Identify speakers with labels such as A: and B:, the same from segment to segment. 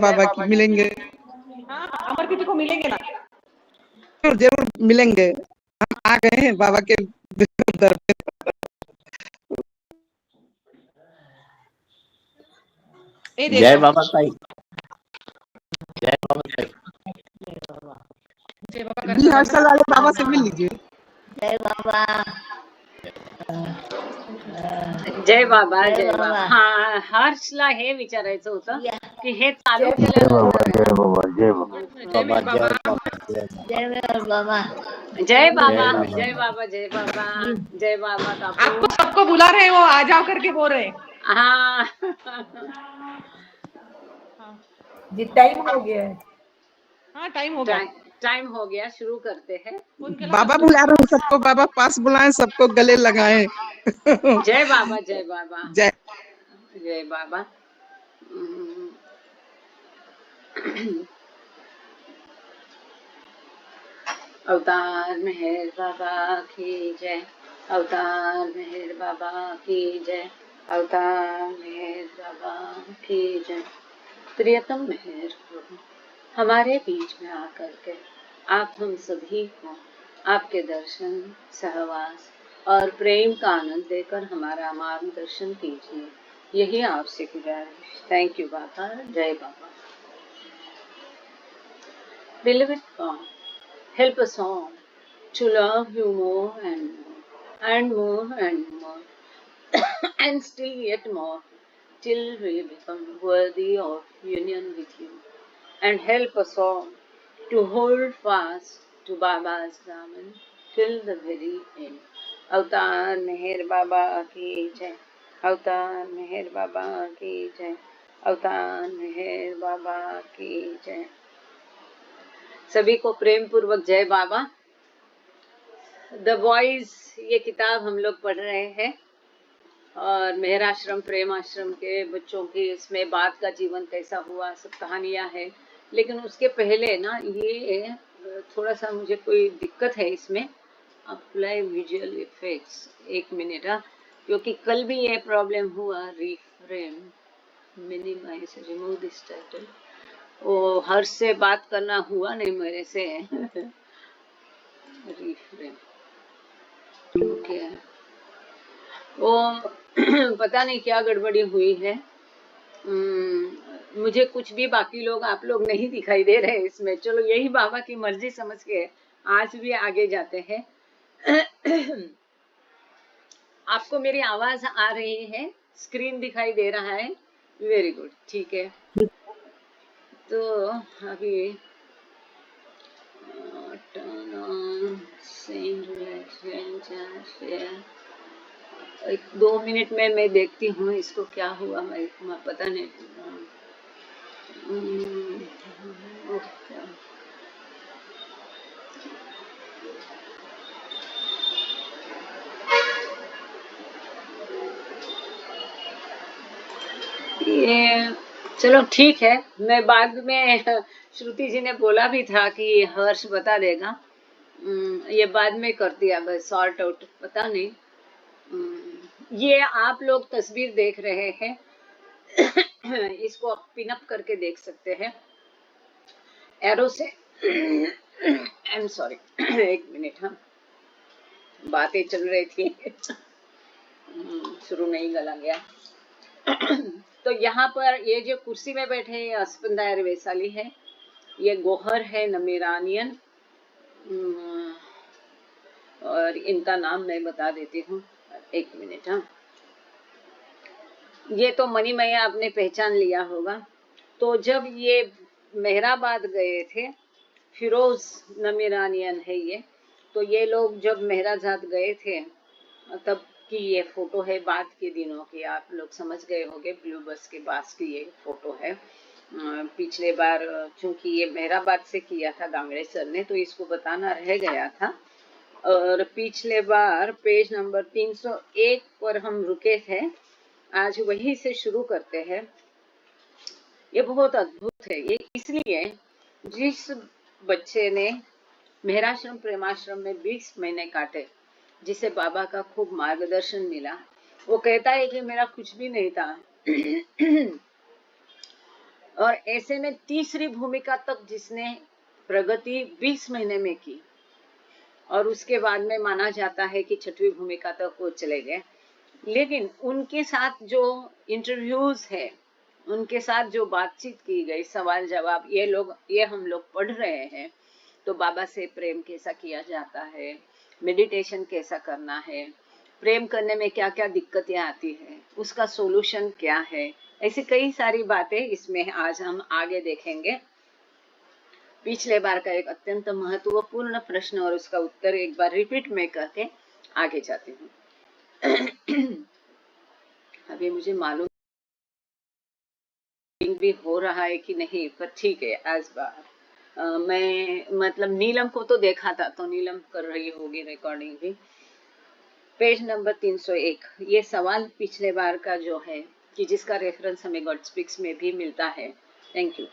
A: बाबा की मिलेंगे।
B: हाँ, अमर किटी को मिलेंगे ना?
A: जरूर मिलेंगे। हम आ गए हैं बाबा के दर पे।
C: जय बाबा ताई, जय बाबा ताई।
B: जय बाबा
A: बी हॉस्टल वाले बाबा से मिल लीजिए।
D: जय बाबा,
E: जय बाबा, जय बाबा. हा, हर्षला हे विचारायचं होतं की हे चालू
C: जय
E: केलं.
C: बाबा, जय बाबा, जय बाबा.
B: जय मेहर बाबा.
D: जय मेहर बाबा.
E: जय बाबा,
C: जय
E: जय बाबा, जय बाबा, जय बाबा
B: आपको
E: काकू.
B: सबको बुला रहे हैं, वो आ जाओ करके बोल रहे हैं.
E: हाँ,
D: जी टाइम हो गया है.
B: हाँ, टाइम हो गया.
E: टाइम हो गया, शुरू करते हैं.
B: फोन केला
A: बाबा
B: का?
A: बुला रहे हैं सबको, बाबा पास बुलाएं, सबको गले लगाएं।
E: जय बाबा, जय बाबा,
A: जय
E: जय बाबा. अवतार मेहर बाबा की जय. अवतार मेहर बाबा की जय. अवतार मेहर बाबा की जय. प्रियतम मेहर प्रभु, हमारे बीच में आकर के आप हम सभी को आपके दर्शन, सहवास और प्रेम का आनंद देकर हमारा मार्गदर्शन कीजिए. यही आपसे गुजारिश. थैंक यू बाबा. जय बाबा. Beloved God, help us all to love you more and more and more and more and still yet more till we become worthy of union with you, and help us all to hold fast to Baba's Daman till the very end. अवतार मेहर बाबा की जय. अवतार मेहर बाबा की जय. अवतार मेहर बाबा की जय. सभी को प्रेम पूर्वक जय बाबा. द बॉयज ये किताब हम लोग पढ़ रहे हैं और मेहराश्रम प्रेम आश्रम के बच्चों की इसमें बात का जीवन कैसा हुआ, सब कहानियां हैं. लेकिन उसके पहले ना ये थोड़ा सा मुझे कोई दिक्कत है इसमें. Apply visual effects, 1 minute. क्योंकि कल भी ये प्रॉब्लम हुआ. Reframe, minimize, remove this title. वो हर्ष से बात करना हुआ नहीं मेरे से. Reframe, okay. वो पता नहीं क्या गड़बड़ी हुई है. मुझे कुछ भी बाकी लोग आप लोग नहीं दिखाई दे रहे इसमें. चलो यही बाबा की मर्जी समझ के आज भी आगे जाते हैं. आपको मेरी आवाज आ रही है? स्क्रीन दिखाई दे रहा है? वेरी गुड, ठीक है. तो अभी turn on send share. 1-2 minute में मैं देखती हूँ इसको क्या हुआ. मैं पता नहीं. ये चलो ठीक है. मैं बाद में, श्रुति जी ने बोला भी था कि हर्ष बता देगा. ये बाद में कर दिया बस सॉर्ट आउट. पता नहीं. ये आप लोग तस्वीर देख रहे हैं. इसको आप पिनअप करके देख सकते हैं एरो से. I am sorry. 1 मिनट. हाँ, बातें चल रही थी. शुरू नहीं गला गया. तो यहाँ पर ये जो कुर्सी में बैठे हैं अस्पंदायर वैशाली है. ये गोहर है नमीरानियन. और इनका नाम मैं बता देती हूँ. 1 मिनट. हाँ, ये तो मणिमय आपने पहचान लिया होगा. तो जब ये मेहराबाद गए थे, फिरोज नमीरानियन है ये. तो ये लोग जब मेहराजाद गए थे तब की ये फोटो है. बाद के दिनों की आप लोग समझ गए होंगे. ब्लू बस के पास की ये फोटो है. पिछले बार चूंकि ये मेहराबाद से किया था गांगड़े सर ने, तो इसको बताना रह गया था. और पिछले बार पेज नंबर 301 पर हम रुके थे. आज वहीं से शुरू करते हैं. ये बहुत अद्भुत है. ये इसलिए जिस बच्चे ने मेहराश्रम प्रेमाश्रम में 20 महीने काटे, जिसे बाबा का खूब मार्गदर्शन मिला, वो कहता है कि मेरा कुछ भी नहीं था. और ऐसे में तीसरी भूमिका तक जिसने प्रगति 20 महीने में की, और उसके बाद में माना जाता है कि छठवीं भूमिका तक वो चले गए, लेकिन उनके साथ जो इंटरव्यूज है, उनके साथ जो बातचीत की गई, सवाल जवाब, ये हम लोग पढ़ रहे हैं। तो बाबा से प्रेम कैसा किया जाता है, मेडिटेशन कैसा करना है, प्रेम करने में क्या क्या दिक्कतें आती है, उसका सोल्यूशन क्या है, ऐसी कई सारी बातें इसमें आज हम आगे देखेंगे। पिछले बार का एक अत्यंत महत्वपूर्ण प्रश्न और उसका उत्तर एक बार रिपीट में करके आगे जाती हूँ। अभी मुझे मालूम भी हो रहा है कि नहीं, पर ठीक है। आज बार मैं मतलब नीलम को तो देखा था, तो नीलम कर रही होगी रिकॉर्डिंग भी। पेज नंबर 301, ये सवाल पिछले बार का जो है कि जिसका रेफरेंस हमें गॉड स्पीक्स में भी मिलता है। Thank you.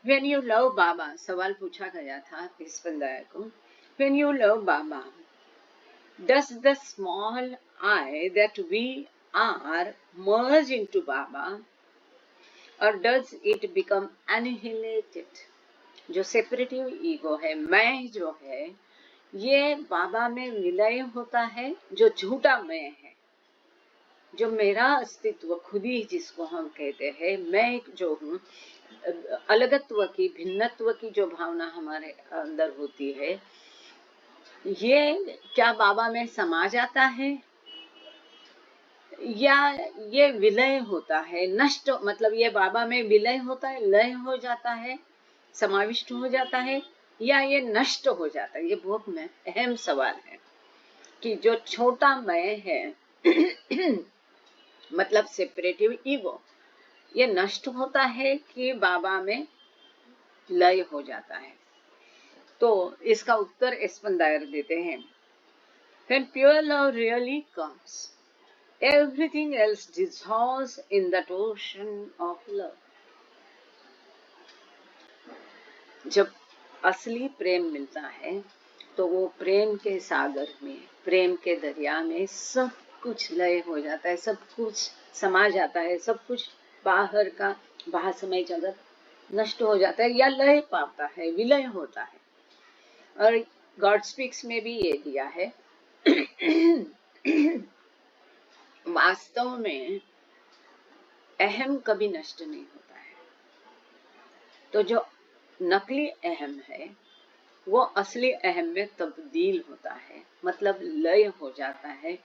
E: When you love Baba, सवाल पूछा गया था इस बंदाया को, When you love Baba, does the small I that we are merge into Baba, or does it become annihilated? जो सेपरेटिव ईगो है, मैं जो है, ये बाबा में विलय होता है। जो झूठा मैं है, जो मेरा अस्तित्व खुद ही जिसको हम कहते हैं, मैं जो हूँ, अलगत्व की, भिन्नत्व की जो भावना हमारे अंदर होती है, ये क्या बाबा में समा जाता है या ये विलय होता है, नष्ट, मतलब ये बाबा में विलय होता है, लय हो जाता है, समाविष्ट हो जाता है, या ये नष्ट हो जाता है? ये बहुत अहम सवाल है कि जो छोटा मैं है मतलब सेपरेटिव ईगो, ये नष्ट होता है कि बाबा में लय हो जाता है। तो इसका उत्तर एस्पंदायर देते हैं, When pure love really comes, everything else dissolves in that ocean of love. जब असली प्रेम मिलता है तो वो प्रेम के सागर में, प्रेम के दरिया में सब कुछ लय हो जाता है, सब कुछ समा जाता है, सब कुछ बाहर का बाहरमय जगत नष्ट हो जाता है या लय पाता है, विलय होता है। और गॉड स्पीक्स में भी ये दिया है वास्तव में अहम कभी नष्ट नहीं होता है। तो जो नकली अहम है वो असली अहम में तब्दील होता है, मतलब लय हो जाता है।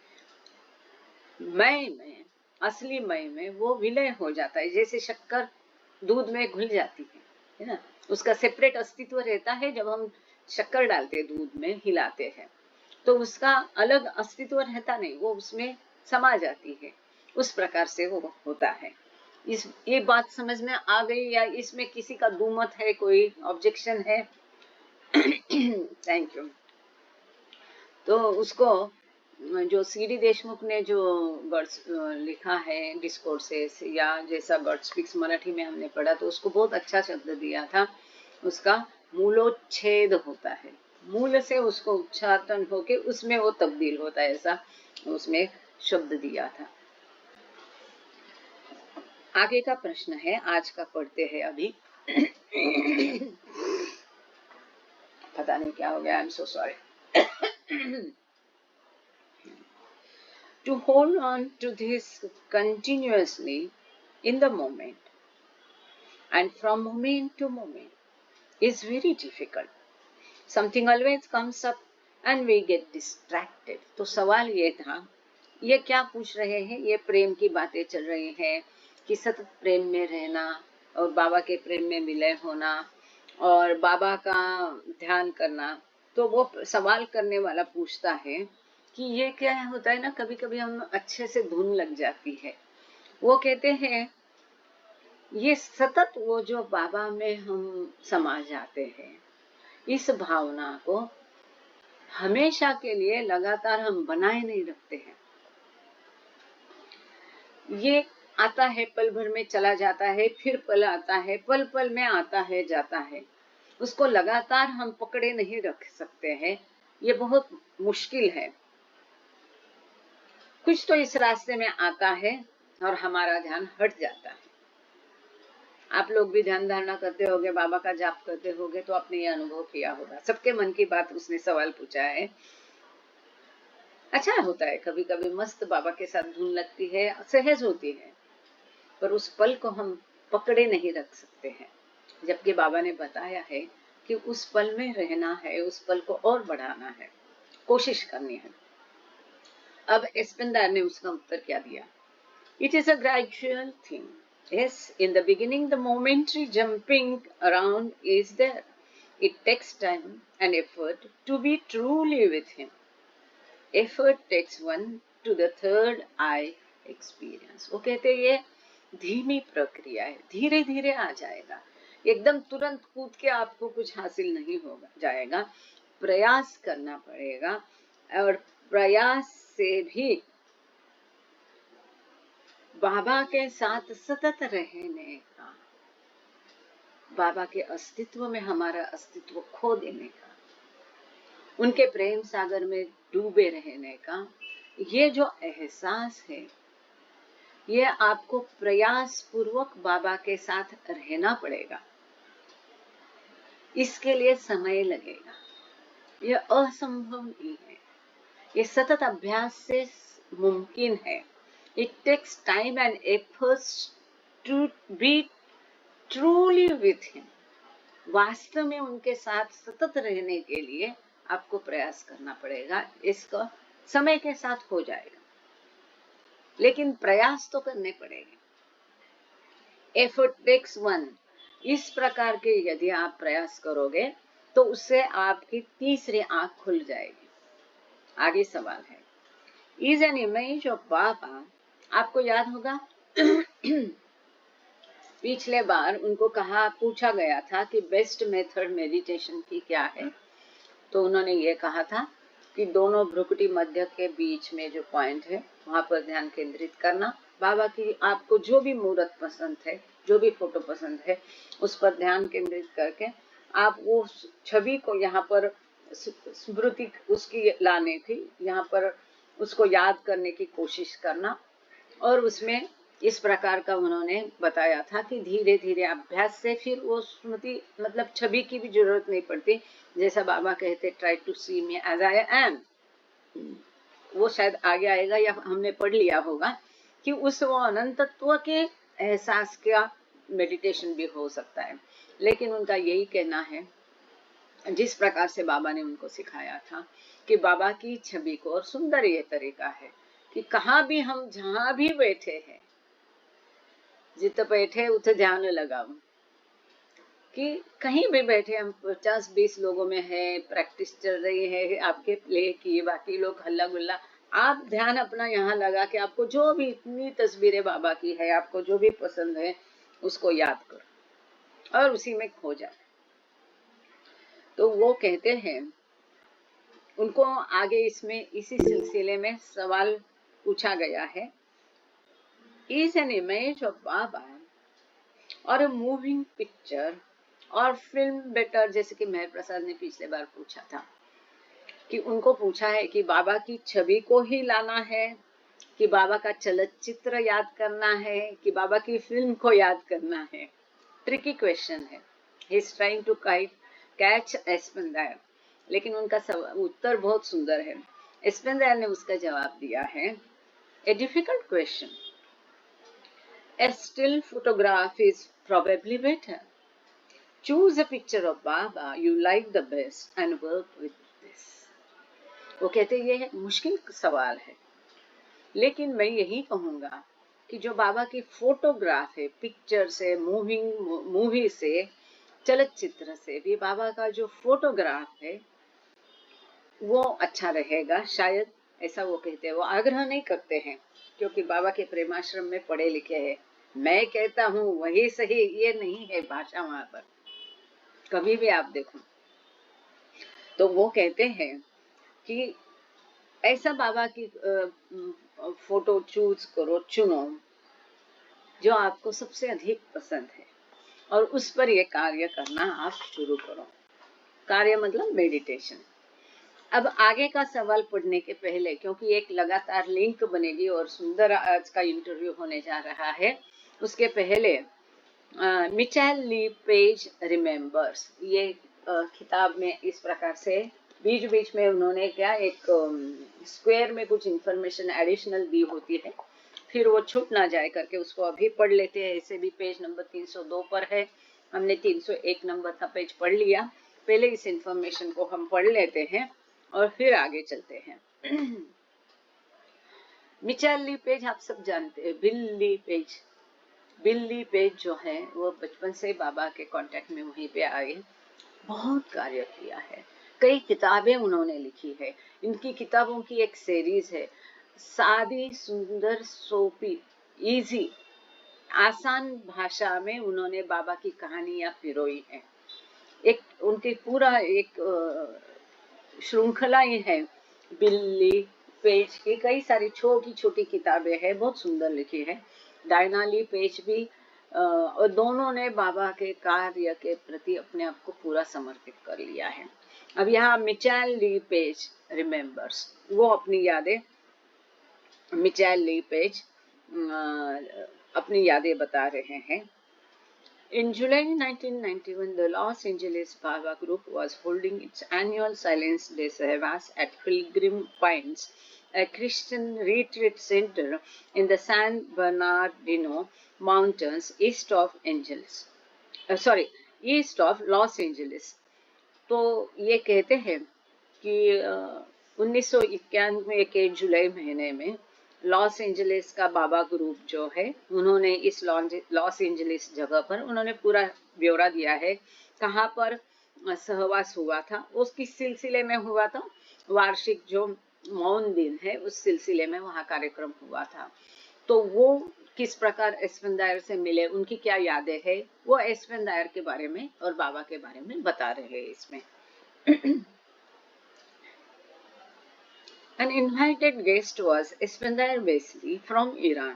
E: मैं में, असली मैं में वो विलय हो जाता है। जैसे शक्कर दूध में घुल जाती है ना, उसका सेपरेट अस्तित्व रहता है। जब हम शक्कर डालते हैं दूध में, हिलाते हैं, तो उसका अलग अस्तित्व रहता नहीं, वो उसमें समा जाती है। उस प्रकार से वो होता है। ये बात समझ में आ गई या इसमें किसी का दुमत है, कोई ऑब्जेक्शन है? Thank you. तो उसको जो सीडी देशमुख ने जो लिखा है डिस्कोर्सेस, या जैसा गॉड स्पीक्स मराठी में हमने पढ़ा, तो उसको बहुत अच्छा शब्द दिया था। उसका मूलोच्छेद होता है, मूल से उसको उच्चाटन होके उसमें वो तब्दील होता है, ऐसा उसमें शब्द दिया था। आगे का प्रश्न है, आज का पढ़ते हैं अभी। पता नहीं क्या हो गया, I am so sorry. To hold on to this continuously in the moment and from moment to moment is very difficult. Something always comes up and we get distracted. तो सवाल ये था, ये क्या पूछ रहे हैं, ये प्रेम की बातें चल रही हैं कि सतत प्रेम में रहना और बाबा के प्रेम में विलय होना और बाबा का ध्यान करना। तो वो सवाल करने वाला पूछता है कि ये क्या होता है ना, कभी कभी हम अच्छे से धुन लग जाती है। वो कहते हैं ये सतत वो जो बाबा में हम समा जाते हैं, इस भावना को हमेशा के लिए लगातार हम बनाए नहीं रखते हैं। ये आता है, पल भर में चला जाता है, फिर पल आता है, पल पल में आता है, जाता है। उसको लगातार हम पकड़े नहीं रख सकते हैं, ये बहुत मुश्किल है। कुछ तो इस रास्ते में आता है और हमारा ध्यान हट जाता है। आप लोग भी ध्यान धारणा करते होगे, बाबा का जाप करते होगे, तो आपने ये अनुभव किया होगा। सबके मन की बात उसने सवाल पूछा है। अच्छा होता है, कभी कभी मस्त बाबा के साथ धुन लगती है, सहज होती है, पर उस पल को हम पकड़े नहीं रख सकते हैं। जबकि बाबा ने बताया है कि उस पल में रहना है, उस पल को और बढ़ाना है, कोशिश करनी है। अब एस्पेंदार ने उसका उत्तर क्या दिया? It is a gradual thing. Yes, in the beginning, the momentary jumping around is there. It takes time and effort to be truly with Him. Effort takes one to the third eye experience. वो कहते हैं ये धीमी प्रक्रिया है, धीरे धीरे आ जाएगा, एकदम तुरंत कूद के आपको कुछ हासिल नहीं होगा जाएगा, प्रयास करना पड़ेगा। और प्रयास से भी बाबा के साथ सतत रहने का, बाबा के अस्तित्व में हमारा अस्तित्व खो देने का, उनके प्रेम सागर में डूबे रहने का, ये जो एहसास है, ये आपको प्रयास पूर्वक बाबा के साथ रहना पड़ेगा। इसके लिए समय लगेगा, ये असंभव नहीं है, ये सतत अभ्यास से मुमकिन है। It takes time and efforts to be truly with Him. वास्तव में उनके साथ सतत रहने के लिए आपको प्रयास करना पड़ेगा। इसका समय के साथ हो जाएगा, लेकिन प्रयास तो करने पड़ेंगे। Effort takes one. इस प्रकार के यदि आप प्रयास करोगे तो उससे आपकी तीसरी आंख खुल जाएगी। आगे सवाल है, Is an image of Baba. आपको याद होगा पिछले बार उनको पूछा गया था कि बेस्ट मेथड मेडिटेशन की क्या है, तो उन्होंने ये कहा था कि दोनों भ्रुकुटी मध्य के बीच में जो पॉइंट है वहां पर ध्यान केंद्रित करना, बाबा की आपको जो भी मूर्त पसंद है, जो भी फोटो पसंद है, उस पर ध्यान केंद्रित करके आप वो छवि को यहाँ पर स्मृति उसकी लाने की, यहाँ पर उसको याद करने की कोशिश करना। और उसमें इस प्रकार का उन्होंने बताया था कि धीरे धीरे अभ्यास से फिर वो स्मृति मतलब छवि की भी जरूरत नहीं पड़ती। जैसा बाबा कहते try to see me as I am, वो शायद आगे आएगा या हमने पढ़ लिया होगा कि उस वो अनंतत्व के एहसास का मेडिटेशन भी हो सकता है। लेकिन उनका यही कहना है, जिस प्रकार से बाबा ने उनको सिखाया था कि बाबा की छवि को, और सुंदर ये तरीका है कि कहाँ भी हम जहां भी बैठे हैं, जित बैठे उत ध्यान लगाओ, कि कहीं भी बैठे हम 50-20 लोगों में है, प्रैक्टिस चल रही है आपके प्ले की, बाकी लोग हल्ला गुल्ला, आप ध्यान अपना यहाँ लगा के आपको जो भी इतनी तस्वीरें बाबा की है, आपको जो भी पसंद है उसको याद करो और उसी में खो जाए। तो वो कहते हैं, उनको आगे इसमें इसी सिलसिले में सवाल पूछा गया है, Is an image of Baba or a moving picture और फिल्म बेटर, जैसे कि मेहर प्रसाद ने पिछले बार पूछा था कि उनको पूछा है कि बाबा की छवि को ही लाना है, कि बाबा का चलचित्र याद करना है, कि बाबा की फिल्म को याद करना है। ट्रिकी क्वेश्चन है, he is trying to catch Aspendiar, लेकिन उनका उत्तर बहुत सुंदर है। एस्पेंदार ने उसका जवाब दिया है, a difficult question, a still photograph is probably better. Choose a picture of Baba you like the best and work with this. वो कहते ये है मुश्किल सवाल है, लेकिन मैं यही कहूँगा कि जो बाबा की फोटोग्राफ है, पिक्चर से, मूवी से, चलचित्र से भी बाबा का जो फोटोग्राफ है वो अच्छा रहेगा शायद, ऐसा वो कहते हैं। वो आग्रह नहीं करते हैं क्योंकि बाबा के प्रेमाश्रम में पढ़े लिखे हैं। मैं कहता हूँ वही सही, ये नहीं है भाषा वहां पर, कभी भी आप देखो। तो वो कहते हैं कि ऐसा बाबा की फोटो चूज करो, चुनो जो आपको सबसे अधिक पसंद है, और उस पर ये कार्य करना आप शुरू करो। कार्य मतलब मेडिटेशन। अब आगे का सवाल पढ़ने के पहले, क्योंकि एक लगातार लिंक बनेगी और सुंदर आज का इंटरव्यू होने जा रहा है, उसके पहले मिचेल ली पेज रिमेम्बर्स, ये किताब में इस प्रकार से बीच बीच में उन्होंने क्या एक स्क्वायर में कुछ इंफॉर्मेशन एडिशनल दी होती है, फिर वो छूट ना जाए करके उसको अभी पढ़ लेते हैं। ऐसे भी पेज नंबर 302 पर है, हमने 301 नंबर का पेज पढ़ लिया। पहले इस इंफॉर्मेशन को हम पढ़ लेते हैं और फिर आगे चलते हैं। मिचेल ली पेज आप सब जानते हैं। बिल ली पेज जो है वो बचपन से बाबा के कांटेक्ट में वहीं पे आए, बहुत कार्य किया है, कई किताबें उन्होंने लिखी है। इनकी किताबों की एक सीरीज है, सादी सुंदर सोपी इजी, आसान भाषा में उन्होंने बाबा की कहानियां पिरोई है। एक उनकी पूरा एक श्रृंखला ही है बिल्ली पेज की, कई सारी छोटी छोटी किताबें हैं, बहुत सुंदर लिखी है। डायना ली पेज भी और दोनों ने बाबा के कार्य के प्रति अपने आप को पूरा समर्पित कर लिया है। अब यहाँ मिचेल ली पेज रिमेम्बर्स, वो अपनी यादें, मिचेल ली पेज अपनी यादें बता रहे हैं। In July 1991, the Los Angeles Baba Group was holding its annual Silence Day Sehvas at Pilgrim Pines, a Christian retreat center in the San Bernardino Mountains east of Los Angeles. तो ये कहते हैं कि 1991 के जुलाई महीने में लॉस एंजलिस का बाबा group जो है, उन्होंने इस लॉस एंजलिस जगह पर उन्होंने पूरा ब्यौरा दिया है कहाँ पर सहवास हुआ था। उसकी सिलसिले में हुआ था, वार्षिक जो मौन दिन है उस सिलसिले में वहाँ कार्यक्रम हुआ था। तो वो किस प्रकार एस्पेन दायर से मिले, उनकी क्या यादें है, वो एस्पेन दायर के बारे में और बाबा के बारे में बता रहे हैं इसमें। An invited guest was Esfandiar Vesely from Iran,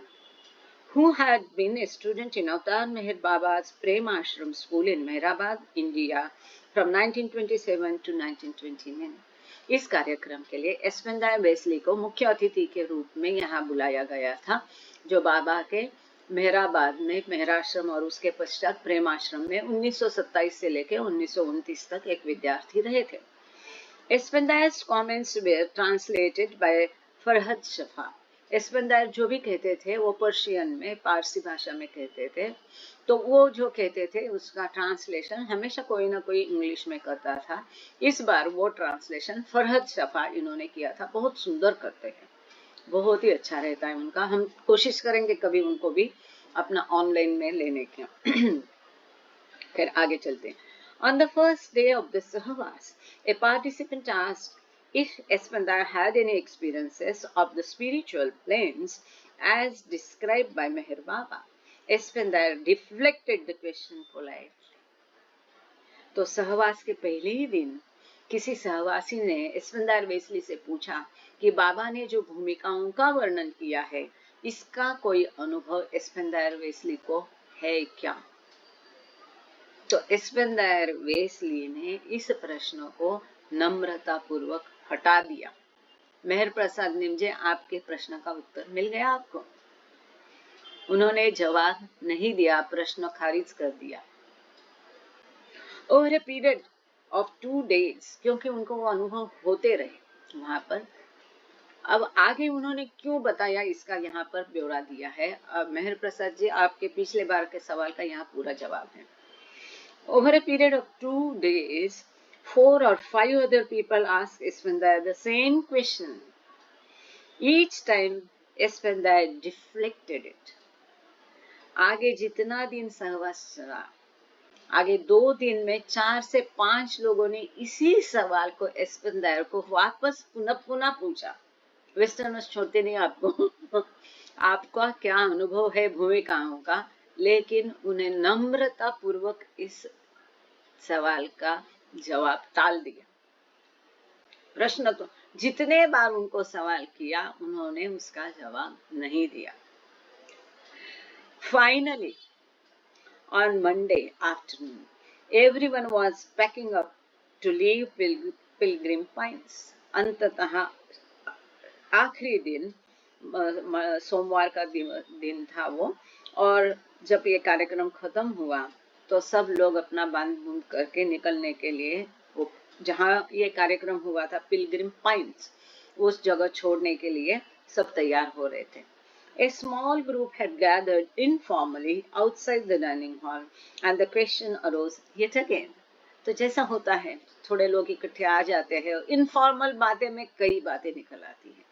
E: who had been a student in Avtar Meher Baba's Prem Ashram School in Mehrabad, India from 1927 to 1929. इस कार्यक्रम के लिए एस्पेंदायर वेस्ली को मुख्य अतिथि के रूप में यहाँ बुलाया गया था, जो बाबा के मेहराबाद में मेहराश्रम और उसके पश्चात प्रेम आश्रम में 1927 से लेकर 1929 तक एक विद्यार्थी रहे थे। Espandayer's comments were translated by Farhad शफा। एस्पेंदायर जो भी कहते थे वो पर्शियन में, पारसी भाषा में कहते थे, तो वो जो कहते थे उसका ट्रांसलेशन हमेशा कोई ना कोई इंग्लिश में करता था। इस बार वो ट्रांसलेशन फरहद शफा इन्होंने किया था। बहुत सुंदर करते हैं, बहुत ही अच्छा रहता है उनका। हम कोशिश करेंगे कभी उनको भी अपना ऑनलाइन में लेने की। फिर आगे चलते हैं। On the first day of the Sahwas, a participant asked if Esfandiyar had any experiences of the spiritual planes as described by Meher Baba. Esfandiyar deflected the question politely. तो सहवास के पहले ही दिन किसी सहवासी ने एस्पेंदायर वेस्ली से पूछा कि बाबा ने जो भूमिकाओं का वर्णन किया है, इसका कोई अनुभव एस्पेंदायर वेस्ली को है क्या? तो एस्पेंदायर वेस्ली ने इस प्रश्न को नम्रता पूर्वक हटा दिया। मेहर प्रसाद निमजे, आपके प्रश्न का उत्तर मिल गया आपको? उन्होंने जवाब नहीं दिया, प्रश्न खारिज कर दिया। Over a period of 2 days, क्योंकि उनको वो अनुभव होते रहे वहां पर। अब आगे उन्होंने क्यों बताया इसका यहाँ पर ब्यौरा दिया है। अब मेहर प्रसाद जी, आपके पिछले बार के सवाल का यहाँ पूरा जवाब है। Over a period of 2 days, 4 or 5 other people asked Esfandiyar the same question. Each time, Esfandiyar deflected it. आगे जितना दिन सहवास चला, आगे 2 दिन में 4 से 5 लोगों ने इसी सवाल को एस्पेंदायर को वापस पुनः पूछा। वेस्टर्नर्स छोड़ते नहीं आपको। आपका क्या अनुभव है भूमिकाओं का, लेकिन उन्हें नम्रता पूर्वक इस सवाल का जवाब टाल दिया। प्रश्न तो जितने बार उनको सवाल किया, उन्होंने उसका जवाब नहीं दिया। Finally, on Monday afternoon, everyone was packing up to leave Pilgrim Pines. अंततः आखिरी दिन सोमवार का दिन था वो, और जब ये कार्यक्रम खत्म हुआ तो सब लोग अपना बांध बूंद करके निकलने के लिए वो जहाँ ये कार्यक्रम हुआ था पिलग्रिम पाइन्स, उस जगह छोड़ने के लिए सब तैयार हो रहे थे. A small group had gathered informally outside the dining hall and the question arose yet again. तो जैसा होता है थोड़े लोग इकट्ठे आ जाते हैं, इनफॉर्मल बातें में कई बातें निकल आती हैं.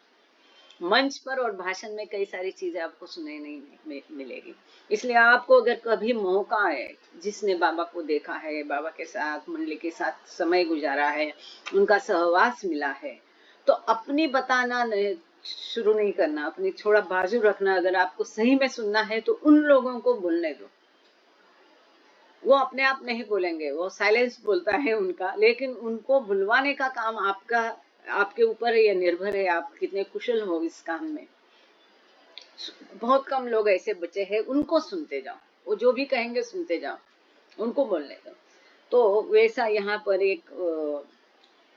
E: मंच पर और भाषण में कई सारी चीजें आपको सुनने नहीं मिलेगी. इसलिए आपको अगर कभी मौका आए, जिसने बाबा को देखा है, बाबा के साथ मंडली के साथ समय गुजारा है, उनका सहवास मिला है, तो अपनी बताना शुरू नहीं करना, अपनी थोड़ा बाजू रखना. अगर आपको सही में सुनना है तो उन लोगों को बोलने दो. वो अपने आप नहीं बोलेंगे, वो साइलेंस बोलता है उनका, लेकिन उनको बुलवाने का काम आपके ऊपर ये निर्भर है, आप कितने कुशल हो इस काम में. बहुत कम लोग ऐसे बचे हैं, उनको सुनते जाओ, वो जो भी कहेंगे सुनते जाओ, उनको बोलने दो. तो वैसा यहाँ पर एक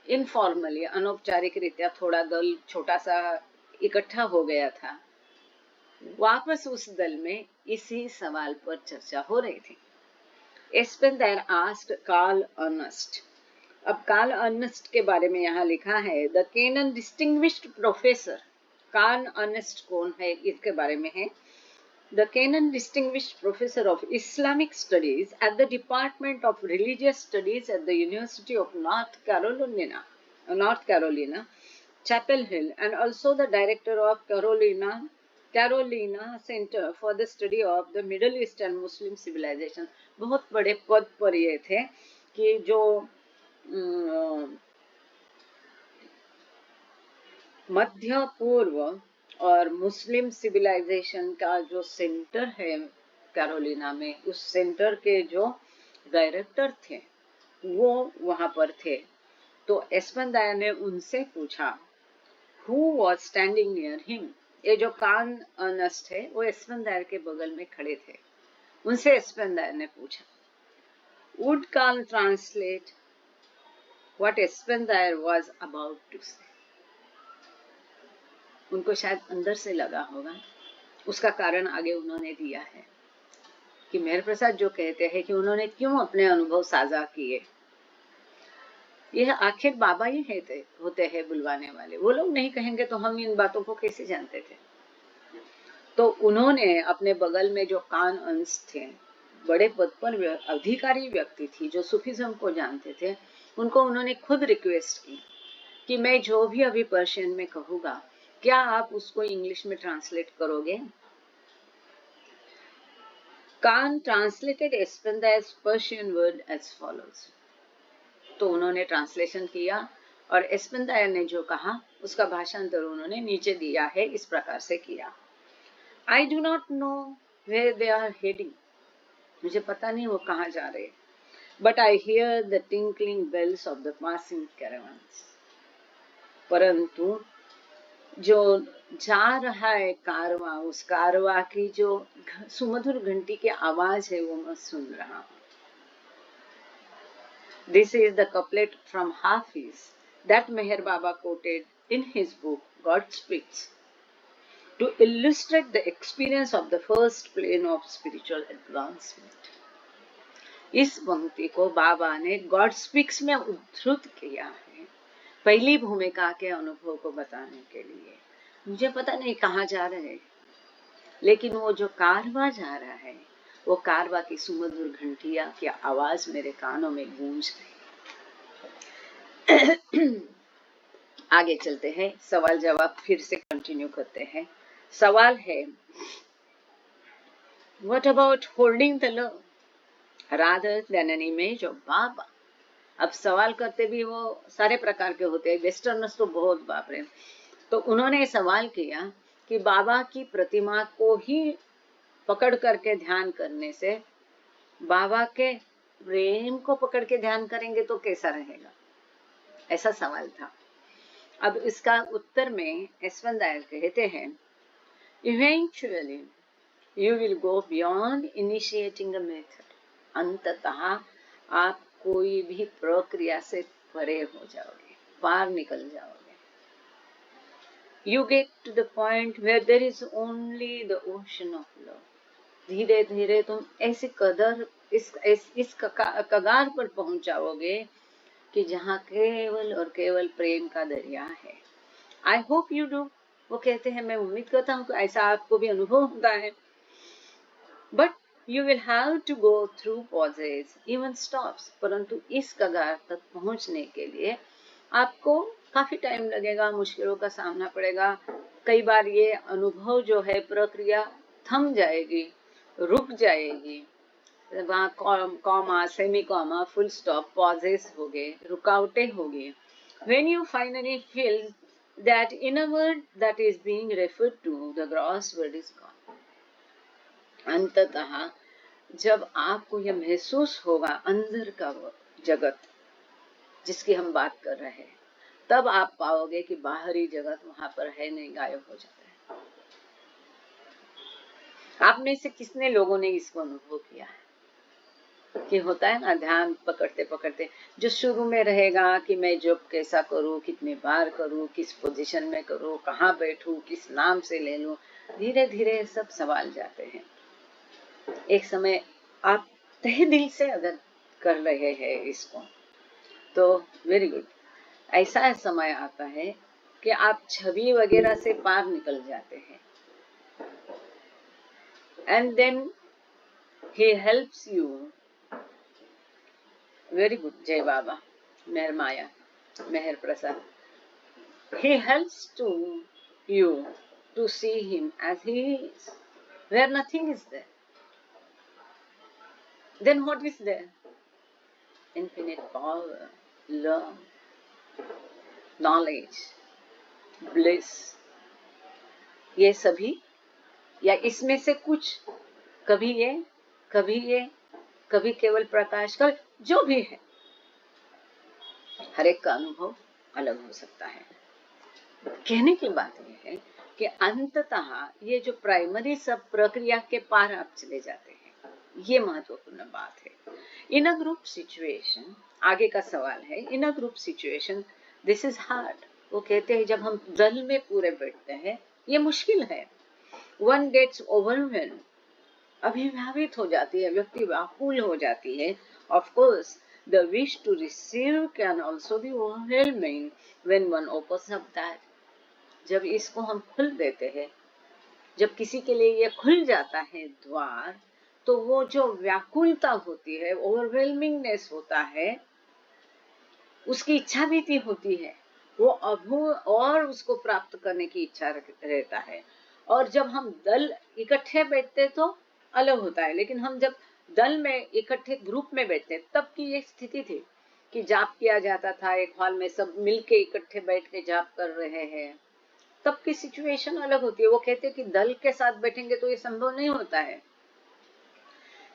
E: इनफॉर्मली अनौपचारिक रीत्या थोड़ा दल छोटा सा इकट्ठा हो गया था. वापस उस दल में इसी सवाल पर चर्चा हो रही थी. Aspandiar asked Carl Ernest. अब कार्ल अर्नेस्ट के बारे में यहाँ लिखा है, the canon distinguished professor. Carl Ernest कौन है इसके बारे में है. The Canon Distinguished Professor of Islamic Studies at the Department of Religious Studies at the University of North Carolina, Chapel Hill, and also the Director of Carolina Center for the Study of the Middle East and Muslim Civilization. बहुत बड़े पद पर ये थे कि जो मध्य पूर्व और मुस्लिम सिविलाइजेशन का जो सेंटर है कैरोलिना में, उस सेंटर के जो डायरेक्टर थे वो वहां पर थे. तो एस्पेंदायर ने उनसे पूछा, who was standing near him. ये जो कार्ल अर्नेस्ट है वो एस्पेंदायर के बगल में खड़े थे. उनसे एस्पेंदायर ने पूछा, would Carl translate what Aspendiar was about to say. उनको शायद अंदर से लगा होगा. उसका कारण आगे उन्होंने दिया है कि मेहर प्रसाद जो कहते हैं कि उन्होंने क्यों अपने अनुभव साझा किए. यह आखिर बाबा ही होते हैं बुलवाने वाले. वो लोग नहीं कहेंगे तो हम इन बातों को कैसे जानते थे. तो उन्होंने अपने बगल में जो कान अंश थे, बड़े पद पर अधिकारी व्यक्ति थी जो सूफीज्म को जानते थे, उनको उन्होंने खुद रिक्वेस्ट की कि मैं जो भी अभी पर्शियन में कहूँगा, क्या आप उसको इंग्लिश में ट्रांसलेट करोगे. Carl translated Aspendiar's Persian word as follows. तो उन्होंने ट्रांसलेशन किया और एस्पेंदायर ने जो कहा उसका भाषांतर उन्होंने नीचे दिया है, इस प्रकार से किया. I do not know where they are heading. मुझे पता नहीं वो कहाँ जा रहे, but I hear the tinkling bells of the passing caravans. परंतु जो जा रहा है कारवा, उस कारवा की जो सुमधुर घंटी की आवाज है वो मैं सुन रहा हूँ. This is the couplet from Hafiz that Meher Baba quoted in his book God Speaks to illustrate the experience of the first plane of spiritual advancement. इस पंक्ति को बाबा ने गॉड स्पीक्स में उद्धृत किया है पहली भूमिका के अनुभव को बताने के लिए. मुझे पता नहीं कहाँ जा रहे, लेकिन वो जो कारवा जा रहा है, वो कारवा की सुमधुर घंटिया की आवाज मेरे कानों में गूंज रही. आगे चलते हैं, सवाल जवाब फिर से कंटिन्यू करते हैं. सवाल है, what about holding the love rather than an image of Baba. अब सवाल करते भी वो सारे प्रकार के होते हैं, वेस्टर्नर्स तो बहुत बाप रे. तो उन्होंने सवाल किया कि बाबा की प्रतिमा को ही पकड़ करके ध्यान करने से बाबा के प्रेम को पकड़ के ध्यान करेंगे तो कैसा रहेगा, ऐसा सवाल था. अब इसका उत्तर में एस्पेंदायर कहते हैं, eventually you will go beyond initiating a method. अंततः आप कोई भी प्रक्रिया से परे हो जाओगे, पार निकल जाओगे. You get to the point where there is only the ocean of love. धीरे धीरे तुम ऐसी कदर इस कगार पर पहुंच जाओगे कि जहाँ केवल और केवल प्रेम का दरिया है. I hope you do. वो कहते हैं मैं उम्मीद करता हूँ कि ऐसा आपको भी अनुभव होता है. But you will have to go through pauses, even stops. परंतु इस कगार तक पहुंचने के लिए आपको काफी टाइम लगेगा, मुश्किलों का सामना पड़ेगा. कई बार ये अनुभव जो है, प्रक्रिया थम जाएगी, रुक जाएगी. वहाँ comma, semi comma, full stop, pauses हो गए, रुकावटें होगी. When you finally feel that inner word that is being referred to, the gross word is gone. अंततः जब आपको यह महसूस होगा अंदर का वो जगत जिसकी हम बात कर रहे हैं, तब आप पाओगे कि बाहरी जगत वहां पर है नहीं, गायब हो जाता है. आप में से कितने लोगों ने इसको अनुभव किया है कि होता है ना, ध्यान पकड़ते पकड़ते जो शुरू में रहेगा कि मैं जॉब कैसा करूं, कितने बार करूं, किस पोजीशन में करूं, कहाँ बैठूं, किस नाम से ले लूं, धीरे धीरे सब सवाल जाते हैं. एक समय आप तहे दिल से अगर कर रहे हैं इसको तो वेरी गुड. ऐसा समय आता है कि आप छवि वगैरह से पार निकल जाते हैं. And then he helps you. Very good. जय बाबा, मेहर माया, मेहर प्रसाद. He helps to you to see him as he is, where nothing is there. Then what is there? Infinite power, love, knowledge, bliss. ये सभी या इसमें से कुछ, कभी ये, कभी ये, कभी केवल प्रकाश, कभी जो भी है, हर एक का अनुभव अलग हो सकता है. कहने की बात यह है कि अंततः ये जो प्राइमरी सब प्रक्रिया के पार आप चले जाते हैं, ये महत्वपूर्ण बात है. इन अ ग्रुप सिचुएशन, आगे का सवाल है, in a group situation this is hard. वो कहते हैं जब हम दल में पूरे बैठते हैं ये मुश्किल है. वन गेट्स ओवरवेल्म, अभिभावित हो जाती है, व्यक्ति व्याकुल हो जाती है. Of course the wish to receive can also be overwhelming when one opens up that. जब इसको हम खुल देते हैं, जब किसी के लिए ये खुल जाता है द्वार, तो वो जो व्याकुलता होती है, ओवरवेलमिंगनेस होता है, उसकी इच्छा भी होती है, वो और उसको प्राप्त करने की इच्छा रहता है. और जब हम दल इकट्ठे बैठते तो अलग होता है, लेकिन हम जब दल में इकट्ठे ग्रुप में बैठते तब की ये स्थिति थी कि जाप किया जाता था एक हॉल में, सब मिलके इकट्ठे बैठ के जाप कर रहे हैं. तब की सिचुएशन अलग होती है. वो कहते हैं कि दल के साथ बैठेंगे तो ये संभव नहीं होता है.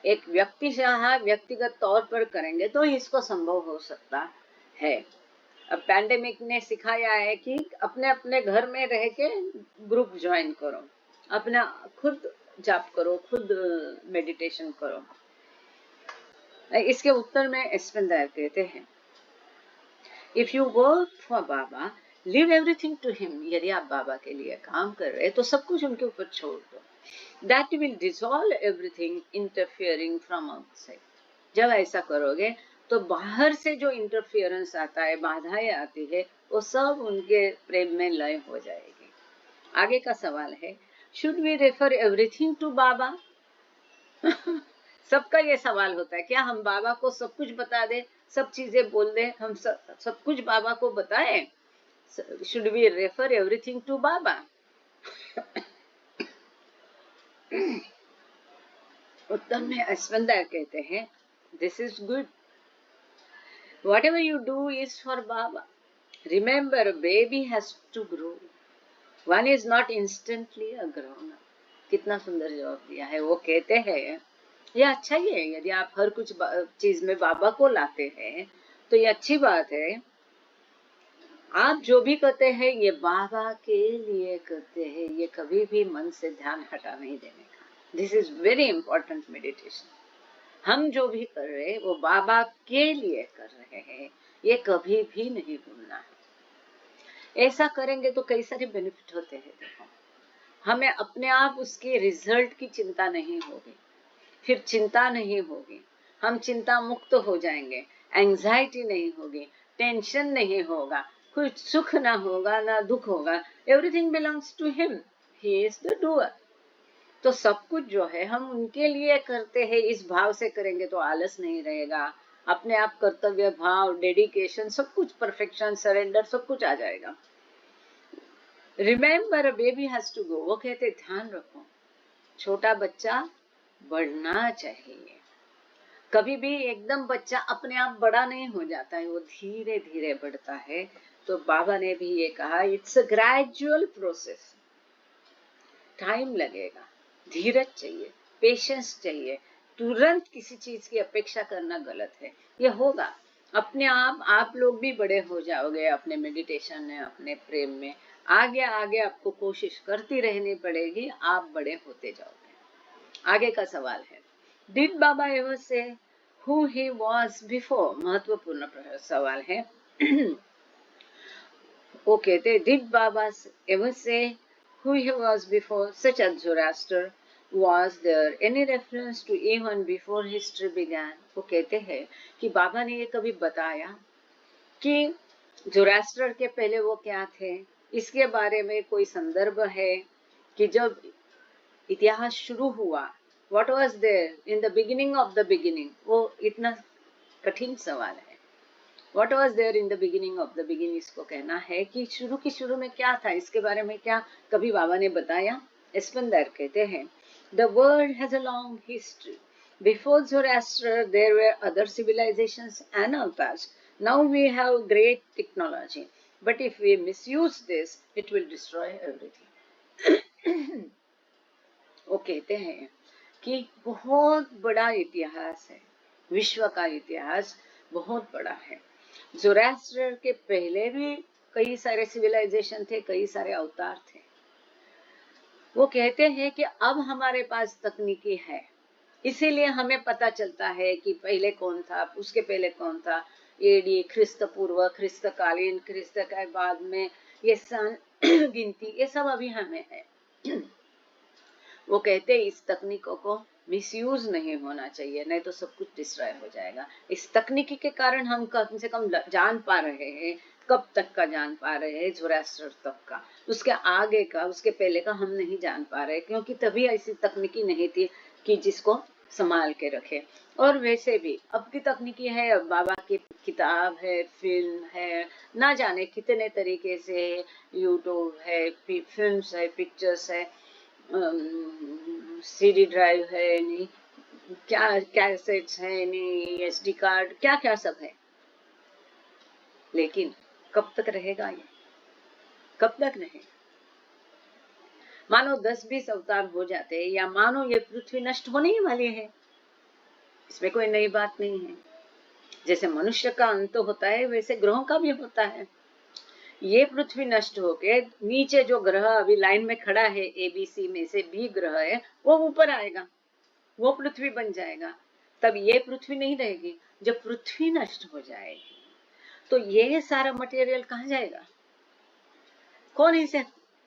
E: एक व्यक्ति से व्यक्तिगत तौर पर करेंगे तो इसको संभव हो सकता है. अब पैंडेमिक ने सिखाया है कि अपने अपने घर में रह के ग्रुप ज्वाइन करो, अपना खुद जाप करो, खुद मेडिटेशन करो. इसके उत्तर में एस्पेंदार कहते हैं, if you work for Baba, leave everything to him. यदि आप बाबा के लिए काम कर रहे हैं तो सब कुछ उनके ऊपर छोड़ दो. That will dissolve everything interfering from outside. जब ऐसा करोगे तो बाहर से जो इंटरफियरेंस आता है, बाधाएं आती है, वो सब उनके प्रेम में लय हो जाएगी. आगे का सवाल है, should we refer everything to Baba? सबका ये सवाल होता है, क्या हम बाबा को सब कुछ बता दें, सब चीजें बोल दें, हम सब कुछ बाबा को बताएं? Should we refer everything to Baba? उत्तर में अस्वंदर कहते हैं, this is good. Whatever you do is for Baba. Remember, a baby has to grow. One is not instantly a grown up. कितना सुंदर जवाब दिया है. वो कहते हैं ये अच्छा ही है, यदि आप हर कुछ चीज में बाबा को लाते हैं तो ये अच्छी बात है. आप जो भी करते हैं ये बाबा के लिए करते हैं, ये कभी भी मन से ध्यान हटा नहीं देने का. This is very important meditation. हम जो भी कर रहे हैं वो बाबा के लिए कर रहे हैं, ये कभी भी नहीं भूलना है. ऐसा करेंगे तो कई सारे बेनिफिट होते हैं। देखो, हमें अपने आप उसके रिजल्ट की चिंता नहीं होगी, फिर चिंता नहीं होगी, हम चिंता मुक्त हो जाएंगे, एंजाइटी नहीं होगी, टेंशन नहीं होगा, कुछ सुख ना होगा ना दुख होगा। Everything belongs to him, he is the doer. तो सब कुछ जो है हम उनके लिए करते हैं, इस भाव से करेंगे तो आलस नहीं रहेगा, अपने आप कर्तव्य भाव, डेडिकेशन, सब कुछ, परफेक्शन, सरेंडर, सब कुछ आ जाएगा। Remember baby has to go, वो कहते ध्यान रखो, छोटा बच्चा बढ़ना चाहिए। कभी भी एकदम बच्चा अपने आप बड़ा नहीं हो जाता है, वो धीरे धीरे बढ़ता है। तो बाबा ने भी ये कहा, it's a gradual process, time लगेगा, धीरज चाहिए, पेशेंस चाहिए। तुरंत किसी चीज की अपेक्षा करना गलत है, ये होगा अपने आप लोग भी बड़े हो जाओगे अपने मेडिटेशन में, अपने प्रेम में। आगे आगे आपको कोशिश करती रहनी पड़ेगी, आप बड़े होते जाओगे। आगे का सवाल है, डिड बाबा एवर से हु ही वाज बिफोर? महत्वपूर्ण सवाल है। वो कहते, डिड बाबा एवर से who he was before, such as Zoroaster? Was there any reference to even before history began? वो कहते हैं कि बाबा ने ये कभी बताया कि जोरास्टर के पहले वो क्या थे, इसके बारे में कोई संदर्भ है कि जब इतिहास शुरू हुआ, what was there in the beginning of the beginning? वो इतना कठिन सवाल है। What was there in the beginning of the beginning? इसको कहना है कि शुरू की शुरू में क्या था, इसके बारे में क्या कभी बाबा ने बताया? एस्पेंदर कहते हैं, The world has a long history. Before Zoroaster, there were other civilizations and avatars. Now we have great technology. But if we misuse this, it will destroy everything. वो कहते हैं कि बहुत बड़ा इतिहास है, विश्व का इतिहास बहुत बड़ा है। जोरास्टर के पहले भी कई सारे सिविलाइजेशन थे, कई सारे अवतार थे। वो कहते हैं कि अब हमारे पास तकनीकी है, इसीलिए हमें पता चलता है कि पहले कौन था, उसके पहले कौन था, एडी, ख्रिस्त पूर्व, ख्रिस्त कालीन, ख्रिस्त के बाद में ये सन गिनती, ये सब अभी हमें है। वो कहते हैं इस तकनीकों को मिसयूज नहीं होना चाहिए, नहीं तो सब कुछ डिस्ट्रॉय हो जाएगा। इस तकनीकी के कारण हम कम से कम जान पा रहे हैं, कब तक का जान पा रहे हैं, जोरास्टर तक का, उसके आगे का, उसके पहले का हम नहीं जान पा रहे, क्योंकि तभी ऐसी तकनीकी नहीं थी कि जिसको संभाल के रखे। और वैसे भी अब की तकनीकी है, अब बाबा की किताब है, फिल्म है, ना जाने कितने तरीके से, यूट्यूब है, फिल्म्स है, पिक्चर्स है, सीडी ड्राइव है, नहीं क्या कैसेट्स है, नहीं एसडी कार्ड, क्या क्या सब है। लेकिन कब तक रहेगा ये, कब तक रहेगा? मानो 10-20 अवतार हो जाते, या मानो ये पृथ्वी नष्ट होने ही वाली है, इसमें कोई नई बात नहीं है। जैसे मनुष्य का अंत होता है, वैसे ग्रहों का भी होता है। ये पृथ्वी नष्ट होके नीचे जो ग्रह अभी लाइन में खड़ा है, ABC में से B ग्रह है, वो ऊपर आएगा, वो पृथ्वी बन जाएगा। तब ये पृथ्वी नहीं रहेगी। जब पृथ्वी नष्ट हो जाएगी तो ये सारा मटेरियल कहाँ जाएगा? कौन इसे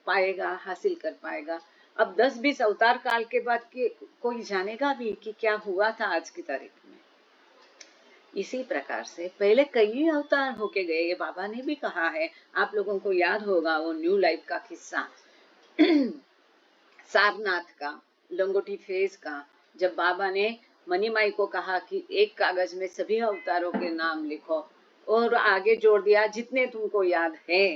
E: पाएगा, हासिल कर पाएगा? अब 10-20 अवतार काल के बाद के कोई जानेगा भी कि क्या हुआ था आज की तारीख में? इसी प्रकार से पहले कई अवतार होके गए, ये बाबा ने भी कहा है। आप लोगों को याद होगा वो न्यू लाइफ का किस्सा, सारनाथ का, लंगोटी फेज का, जब बाबा ने मनीमाई को कहा कि एक कागज में सभी अवतारों के नाम लिखो, और आगे जोड़ दिया जितने तुमको याद है,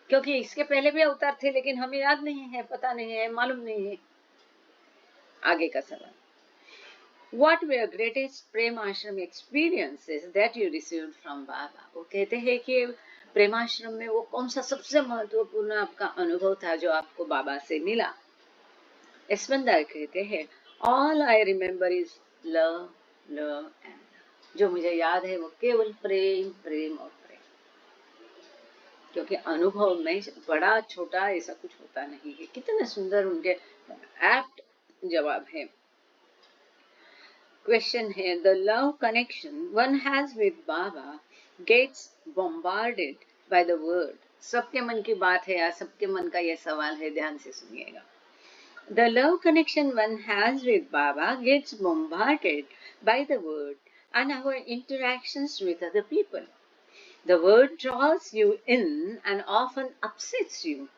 E: क्योंकि इसके पहले भी अवतार थे लेकिन हमें याद नहीं है, पता नहीं है, मालूम नहीं है। आगे का सवाल, What were greatest Premashram experiences that you received from Baba? वो कहते हैं कि प्रेमाश्रम में वो कौन सा सबसे महत्वपूर्ण आपका अनुभव था जो आपको बाबा से मिला? एस्पेंदर कहते हैं, All I remember is love, love and love. जो मुझे याद है वो केवल प्रेम, प्रेम और प्रेम। क्योंकि अनुभव में बड़ा छोटा ऐसा कुछ होता नहीं है। कितने सुंदर उनके एप्ट जवाब है। Question है, the love connection one has with Baba gets bombarded by the word. सबके मन की बात है या सबके मन का ये सवाल है, ध्यान से सुनिएगा. The love connection one has with Baba gets bombarded by the word and our interactions with other people. The word draws you in and often upsets you,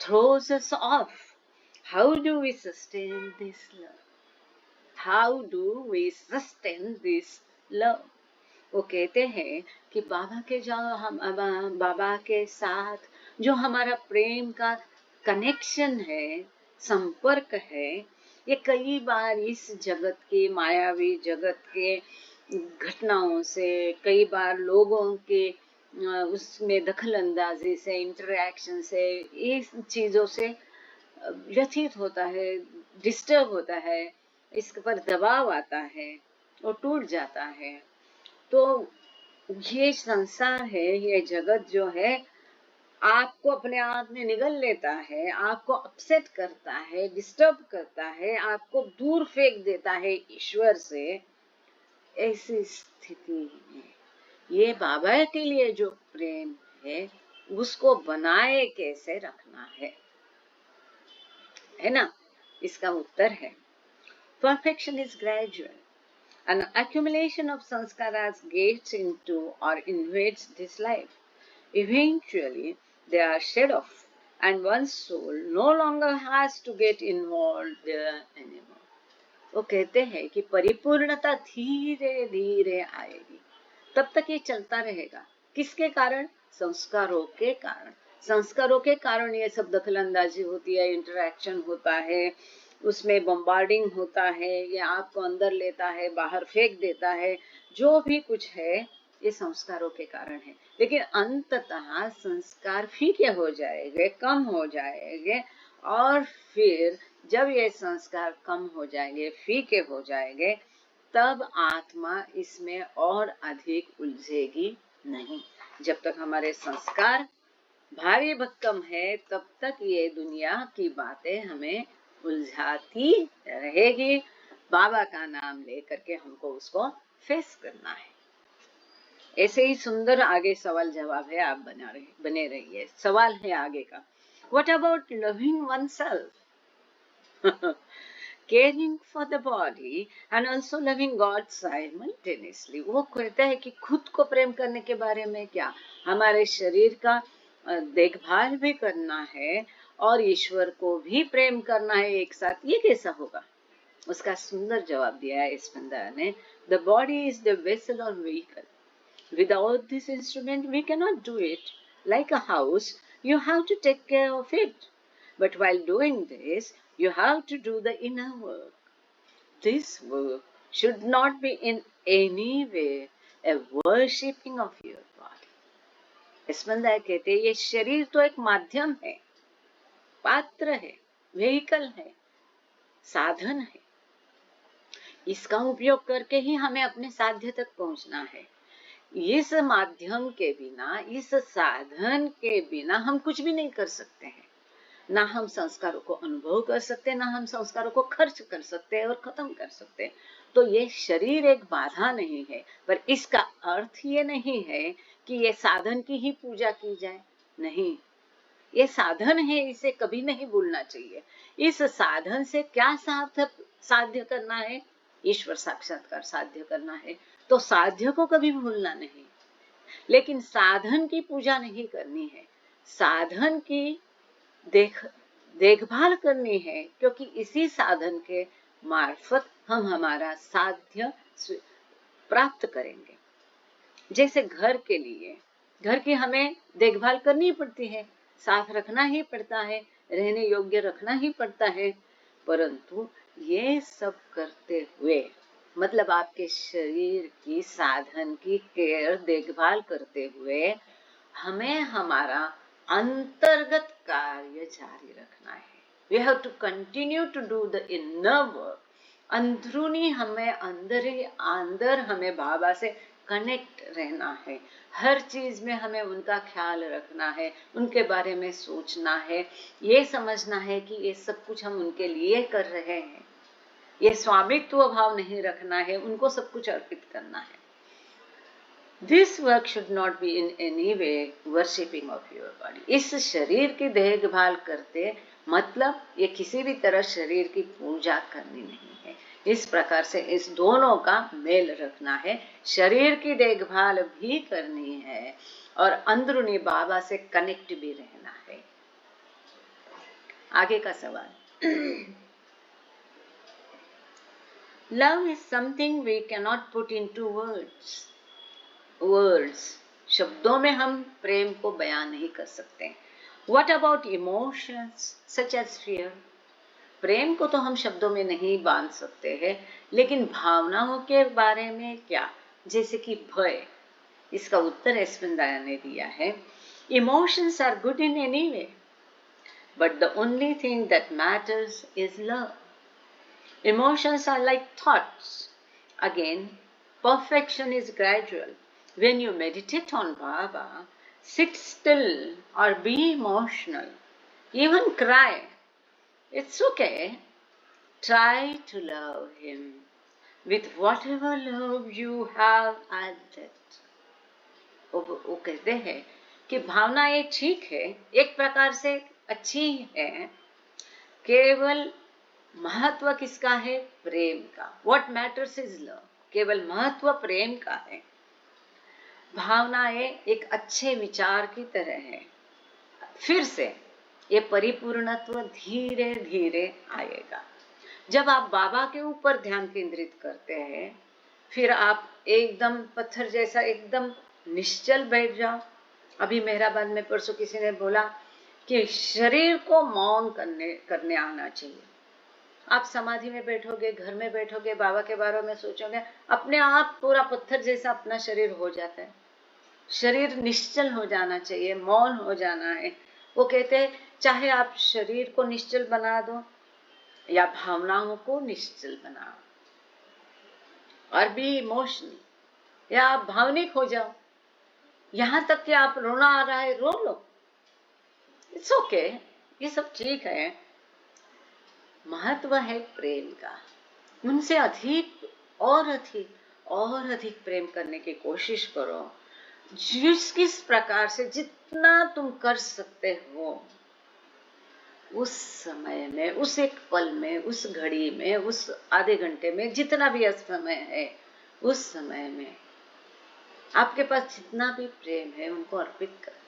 E: throws us off. How do we sustain this love? How do we sustain this love? वो कहते हैं कि बाबा के साथ जो हमारा प्रेम का connection है, संपर्क है, ये कई बार इस जगत के मायावी जगत के घटनाओं से, कई बार लोगों के उसमें दखल अंदाजी से, इंटरैक्शन से, इस चीजों से व्यथित होता है, डिस्टर्ब होता है, इसके पर दबाव आता है और टूट जाता है. तो ये संसार है, ये जगत जो है, आपको अपने आप में निगल लेता है, आपको अपसेट करता है, डिस्टर्ब करता है, आपको दूर फेंक देता है ईश्वर से. ऐसी स्थिति में ये बाबा के लिए जो प्रेम है, उसको बनाए कैसे रखना है ना? इसका उत्तर है, perfection is gradual. An accumulation of sanskaras gets into or invades this life. Eventually, they are shed off, and one's soul no longer has to get involved there anymore. वो कहते हैं कि परिपूर्णता धीरे धीरे आएगी, तब तक ये चलता रहेगा. किसके कारण? संस्कारों के कारण. संस्कारों के कारण ये सब दखलंदाजी होती है, इंटरैक्शन होता है, उसमें बम्बार्डिंग होता है, ये आपको अंदर लेता है, बाहर फेंक देता है. जो भी कुछ है ये संस्कारों के कारण है. लेकिन अंततः संस्कार फीके हो जाएंगे, कम हो जाएंगे, और फिर जब ये संस्कार कम हो जाएंगे, फीके हो जाएंगे, तब आत्मा इसमें और अधिक उलझेगी नहीं. जब तक हमारे संस्कार भारी भक्कम है, तब तक ये दुनिया की बातें हमें उलझाती रहेगी. बाबा का नाम लेकर के हमको उसको फेस करना है. ऐसे ही सुंदर आगे सवाल जवाब है, आप बने रहिए. सवाल है आगे का, What about loving oneself? Caring for the body and also loving God simultaneously. वो कहता है कि खुद को प्रेम करने के बारे में क्या, हमारे शरीर का देखभाल भी करना है और ईश्वर को भी प्रेम करना है एक साथ. ये कैसा होगा? उसका सुंदर जवाब दिया है स्पंदना ने. The body is the vessel or vehicle. Without this instrument we cannot do it. Like a house, you have to take care of it. But while doing this, you have to do the inner work. This work should not be in any way a worshipping of your body. Spandana कहते हैं ये शरीर तो एक माध्यम है, पात्र है, व्हीकल है, साधन है. इसका उपयोग करके ही हमें अपने साध्य तक पहुंचना है. इस माध्यम के बिना, इस साधन के बिना हम कुछ भी नहीं कर सकते हैं. ना हम संस्कारों को अनुभव कर सकते हैं, ना हम संस्कारों को खर्च कर सकते हैं और खत्म कर सकते हैं. तो ये शरीर एक बाधा नहीं है, पर इसका अर्थ ये नहीं है कि ये साधन की ही पूजा की जाए. नहीं, ये साधन है, इसे कभी नहीं भूलना चाहिए. इस साधन से क्या साध्य करना है? ईश्वर साक्षात्कार साध्य करना है. तो साध्य को कभी भूलना नहीं, लेकिन साधन की पूजा नहीं करनी है. साधन की देखभाल करनी है, क्योंकि इसी साधन के मार्फत हम हमारा साध्य प्राप्त करेंगे. जैसे घर के लिए, घर की हमें देखभाल करनी पड़ती है, साफ रखना ही पड़ता है, रहने योग्य रखना ही पड़ता है. परंतु ये सब करते हुए, मतलब आपके शरीर की साधन की केयर, देखभाल करते हुए, हमें हमारा अंतर्गत कार्य जारी रखना है. We have to continue to do the inner work. अंदरूनी हमें अंदर हमें बाबा से कनेक्ट रहना है. हर चीज में हमें उनका ख्याल रखना है, उनके बारे में सोचना है, ये समझना है कि ये सब कुछ हम उनके लिए कर रहे हैं. ये स्वामित्व भाव नहीं रखना है, उनको सब कुछ अर्पित करना है. This work should not be in any way worshipping of your body. इस शरीर की देखभाल करते मतलब ये किसी भी तरह शरीर की पूजा करनी नहीं है। इस प्रकार से इस दोनों का मेल रखना है। शरीर की देखभाल भी करनी है और अंदरूनी बाबा से कनेक्ट भी रहना है। आगे का सवाल। Love is something we cannot put into words. शब्दों में हम प्रेम को बयान नहीं कर सकते। What about emotions such as fear? प्रेम को तो हम शब्दों में नहीं बांध सकते हैं, लेकिन भावनाओं के बारे में क्या, जैसे कि भय। इसका उत्तर एस्पेंदाया ने दिया है, Emotions are good in any way, but the only thing that matters is love. Emotions are like thoughts. Again, perfection is gradual. When you meditate on Baba, sit still or be emotional, even cry. It's okay. Try to love him with whatever love you have at that. वो कहते हैं कि भावनाएं ठीक है, एक प्रकार से अच्छी है, केवल महत्व किसका है? प्रेम का। What matters is love. केवल महत्व प्रेम का है। भावनाएं एक अच्छे विचार की तरह है। फिर से ये परिपूर्णत्व धीरे धीरे आएगा। जब आप बाबा के ऊपर ध्यान केंद्रित करते हैं, फिर आप एकदम पत्थर जैसा एकदम निश्चल बैठ जाओ। अभी मेहराबाद में परसों किसी ने बोला कि शरीर को मौन करने आना चाहिए। आप समाधि में बैठोगे, घर में बैठोगे, बाबा के बारे में सोचोगे, अपने आप पूरा पत्थर जैसा अपना शरीर हो जाता है। शरीर निश्चल हो जाना चाहिए, मौन हो जाना है। वो कहते हैं चाहे आप शरीर को निश्चल बना दो या भावनाओं को निश्चल बनाओ, और भी इमोशनल, या आप भावनिक हो जाओ, यहां तक कि आप रोना आ रहा है, रो लो। इट्स ओके, ये सब ठीक है। महत्व है प्रेम का। उनसे अधिक और अधिक प्रेम करने की कोशिश करो। जिस प्रकार से जितना तुम कर सकते हो, उस समय में, उस एक पल में, उस घड़ी में, उस आधे घंटे में, जितना भी समय है, उस समय में आपके पास जितना भी प्रेम है उनको अर्पित करो।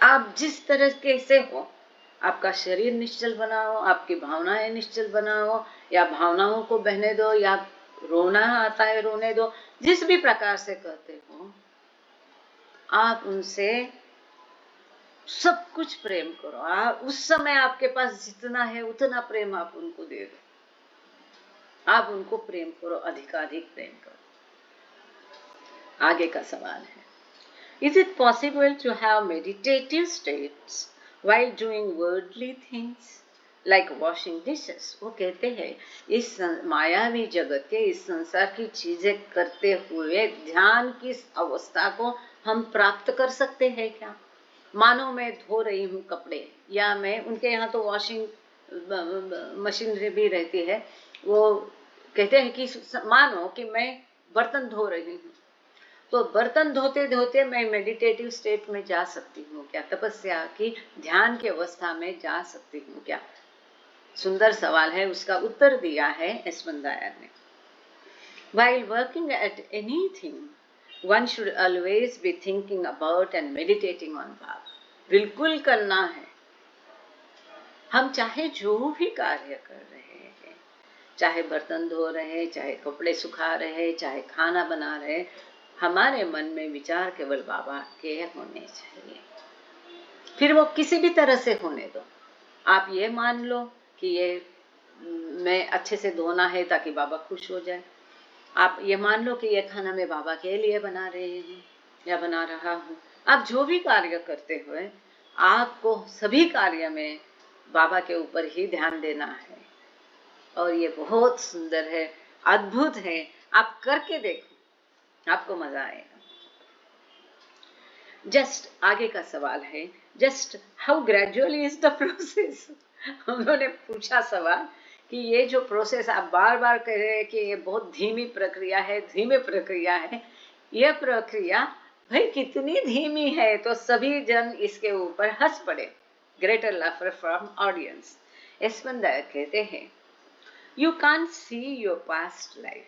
E: आप जिस तरह से हो, आपका शरीर निश्चल बनाओ, आपकी भावनाएं निश्चल बनाओ, या भावनाओं को बहने दो, या रोना आता है रोने दो, जिस भी प्रकार से करते हो, आप उनसे सब कुछ प्रेम करो। उस समय आपके पास जितना है उतना प्रेम आप उनको दे दो। आप उनको प्रेम करो, अधिकाधिक प्रेम करो। आगे का सवाल है, Is it possible to have meditative states while doing worldly things like washing dishes? वो कहते हैं इस मायावी जगत के, इस संसार की चीजें करते हुए ध्यान की अवस्था को हम प्राप्त कर सकते हैं क्या? मानो मैं धो रही हूँ कपड़े, या मैं, उनके यहाँ तो वॉशिंग मशीनरी भी रहती है, वो कहते हैं कि मानो कि मैं बर्तन धो रही हूँ, तो बर्तन धोते धोते मैं मेडिटेटिव स्टेट में जा सकती हूँ क्या? तपस्या की ध्यान की अवस्था में जा सकती हूँ क्या? सुंदर सवाल है, उसका उत्तर दिया है एस्पेंदाया ने। While working at anything, one should always be thinking about and meditating on Baba. बिल्कुल करना है। हम चाहे जो भी कार्य कर रहे हैं, चाहे बर्तन धो रहे, चाहे कपड़े सुखा रहे, चाहे खाना बना रहे, हमारे मन में विचार केवल बाबा के होने चाहिए। फिर वो किसी भी तरह से होने दो। आप ये मान लो कि ये मैं अच्छे से धोना है ताकि बाबा खुश हो जाए। आप ये मान लो कि ये खाना मैं बाबा के लिए बना रही हूँ या बना रहा हूँ। आप जो भी कार्य करते हुए, आपको सभी कार्य में बाबा के ऊपर ही ध्यान देना है। और ये बहुत सुंदर है, अद्भुत है। आप करके देखो, आपको मजा आएगा। जस्ट आगे का सवाल है, just how gradually is the process? उन्होंने पूछा सवाल कि ये जो प्रोसेस आप बार बार कह रहे हैं कि ये बहुत धीमी प्रक्रिया है, यह प्रक्रिया भाई कितनी धीमी है, तो सभी जन इसके ऊपर हंस पड़े। Greater laughter from audience. एस्पेंदायर कहते हैं, you can't see your past life,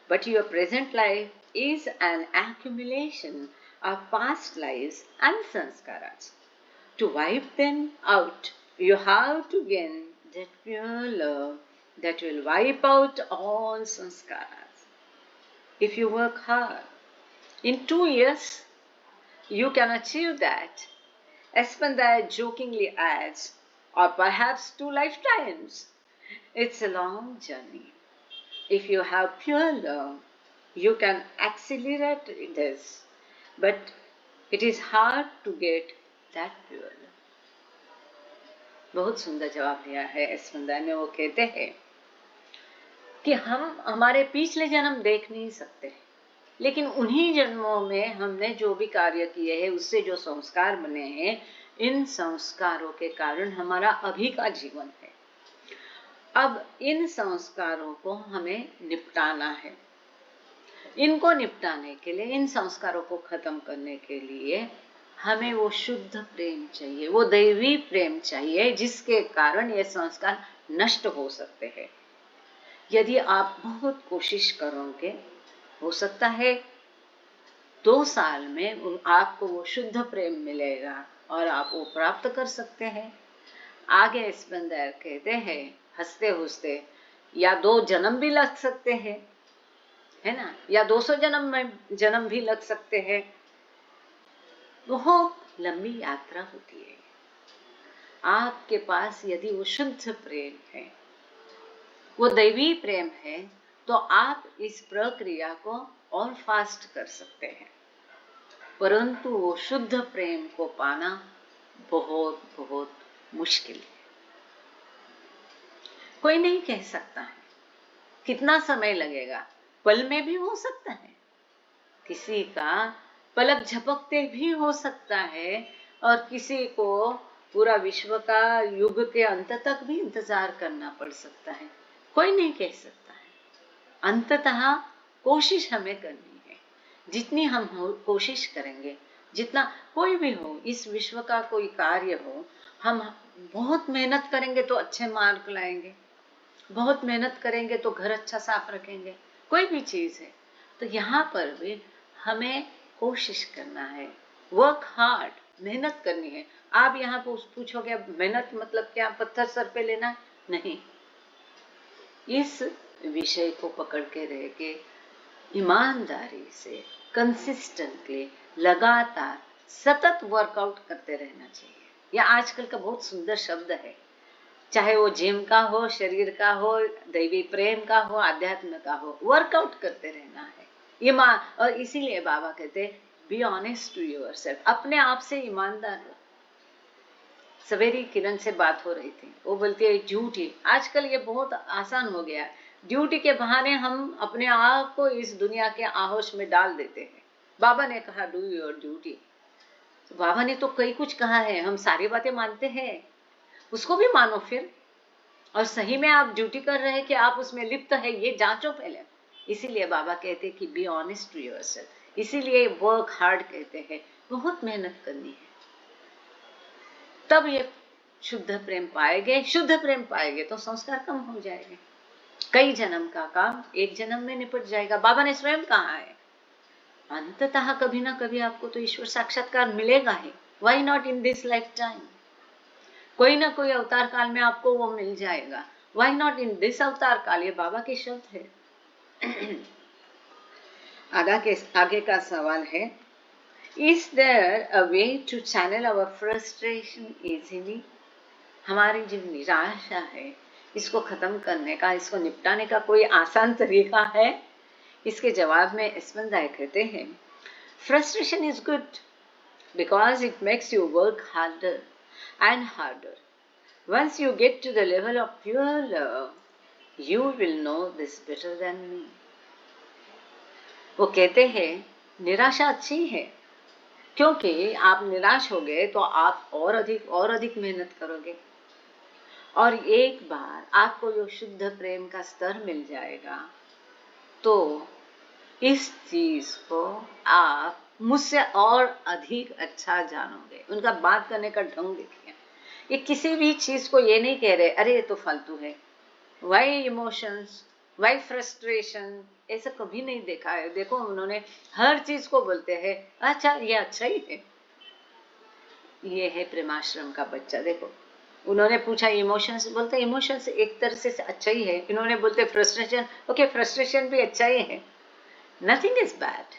E: but your present life is an accumulation of past lives and sanskaras. To wipe them out, you have to gain that pure love that will wipe out all sanskaras. If you work hard, in 2 years, you can achieve that. Espendair jokingly adds, or perhaps 2 lifetimes. It's a long journey. If you have pure love, you can accelerate this, but it is hard to get that pure love. बहुत सुंदर जवाब दिया है एस्पेंदायर ने। वो कहते हैं कि हम हमारे पिछले जन्म देख नहीं सकते, लेकिन उन्हीं जन्मों में हमने जो भी कार्य किए हैं, उससे जो संस्कार बने हैं, इन संस्कारों के कारण हमारा अभी का जीवन है। अब इन संस्कारों को हमें निपटाना है। इनको निपटाने के लिए, इन संस्कारों को खत्म करने के लिए हमें वो शुद्ध प्रेम चाहिए, वो दैवी प्रेम चाहिए, जिसके कारण ये संस्कार नष्ट हो सकते हैं। यदि आप बहुत कोशिश करोगे, हो सकता है 2 साल में आपको वो शुद्ध प्रेम मिलेगा और आप वो प्राप्त कर सकते हैं। आगे एस्पेंदायर कहते हैं हंसते हंसते, या 2 जन्म भी लग सकते हैं, है ना, या 200 जन्म भी लग सकते हैं। बहुत लंबी यात्रा होती है। आपके पास यदि वो शुद्ध प्रेम है, वो दैवी प्रेम है, तो आप इस प्रक्रिया को और फास्ट कर सकते हैं। परंतु वो शुद्ध प्रेम को पाना बहुत बहुत मुश्किल है। कोई नहीं कह सकता है कितना समय लगेगा, पल में भी हो सकता है, किसी का पलक झपकते भी हो सकता है, और किसी को पूरा विश्व का युग के अंत तक भी इंतजार करना पड़ सकता है। कोई नहीं कह सकता है। अंततः कोशिश हमें करनी है। जितनी हम कोशिश करेंगे, जितना कोई भी हो, इस विश्व का कोई कार्य हो, हम बहुत मेहनत करेंगे तो अच्छे मार्क लाएंगे, बहुत मेहनत करेंगे तो घर अच्छा साफ रखेंगे, कोई भी चीज है। तो यहाँ पर भी हमें कोशिश करना है, वर्क हार्ड, मेहनत करनी है। आप यहाँ पूछोगे मेहनत मतलब क्या, पत्थर सर पे लेना? नहीं। इस विषय को पकड़ के रह के ईमानदारी से, कंसिस्टेंटली, लगातार, सतत वर्कआउट करते रहना चाहिए। यह आजकल का बहुत सुंदर शब्द है, चाहे वो जिम का हो, शरीर का हो, दैवी प्रेम का हो, अध्यात्म का हो, वर्कआउट करते रहना है। और इसीलिए बाबा कहते हैं बी ऑनेस्ट टू योरसेल्फ, अपने आप से ईमानदार हो। सवेरी किरण से बात हो रही थी, वो बोलती है ड्यूटी। आजकल ये बहुत आसान हो गया, ड्यूटी के बहाने हम अपने आप को इस दुनिया के आहोश में डाल देते हैं। बाबा ने कहा डू योर ड्यूटी, तो बाबा ने तो कई कुछ कहा है, हम सारी बातें मानते हैं, उसको भी मानो फिर, और सही में आप ड्यूटी कर रहे हैं कि आप उसमें लिप्त है, ये जांचो पहले। इसीलिए बाबा कहते हैं कि बी ऑनेस्ट टू योरसेल्फ। इसीलिए वर्क हार्ड कहते हैं, बहुत मेहनत करनी है, तब ये शुद्ध प्रेम पाएंगे। शुद्ध प्रेम पाएंगे तो संस्कार कम हो जाएंगे, कई जन्म का काम एक जन्म में निपट जाएगा। बाबा ने स्वयं कहा है अंततः कभी ना कभी आपको तो ईश्वर साक्षात्कार मिलेगा ही। Why not in this life time? कोई ना कोई अवतार काल में आपको वो मिल जाएगा। व्हाई नॉट इन दिस अवतार काल? ये बाबा के शब्द है। आगे का सवाल है, is there a way to channel our frustration easily? हमारी जो निराशा है, इसको खत्म करने का, इसको निपटाने का कोई आसान तरीका है? इसके जवाब में एस्पेंदायर कहते हैं, frustration is good because it makes you work harder and harder. Once you get to the level of pure love, you will know this better than me. वो कहते हैं निराशा अच्छी है, क्योंकि आप निराश हो गए तो आप और अधिक मेहनत करोगे, और एक बार आपको जो शुद्ध प्रेम का स्तर मिल जाएगा, तो इस चीज को आप मुझसे और अधिक अच्छा जानोगे। उनका बात करने का ढंग देखिए, ये किसी भी चीज को ये नहीं कह रहे अरे ये तो फालतू है, वाई इमोशंस, वाई फ्रस्ट्रेशन, ऐसा कभी नहीं देखा है। देखो उन्होंने हर चीज को बोलते हैं अच्छा ये अच्छा ही है। ये है प्रेमाश्रम का बच्चा। देखो उन्होंने पूछा इमोशंस, बोलते इमोशंस एक तरह से अच्छा ही है। इन्होंने बोलते फ्रस्ट्रेशन, ओके फ्रस्ट्रेशन भी अच्छा ही है, नथिंग इज बैड।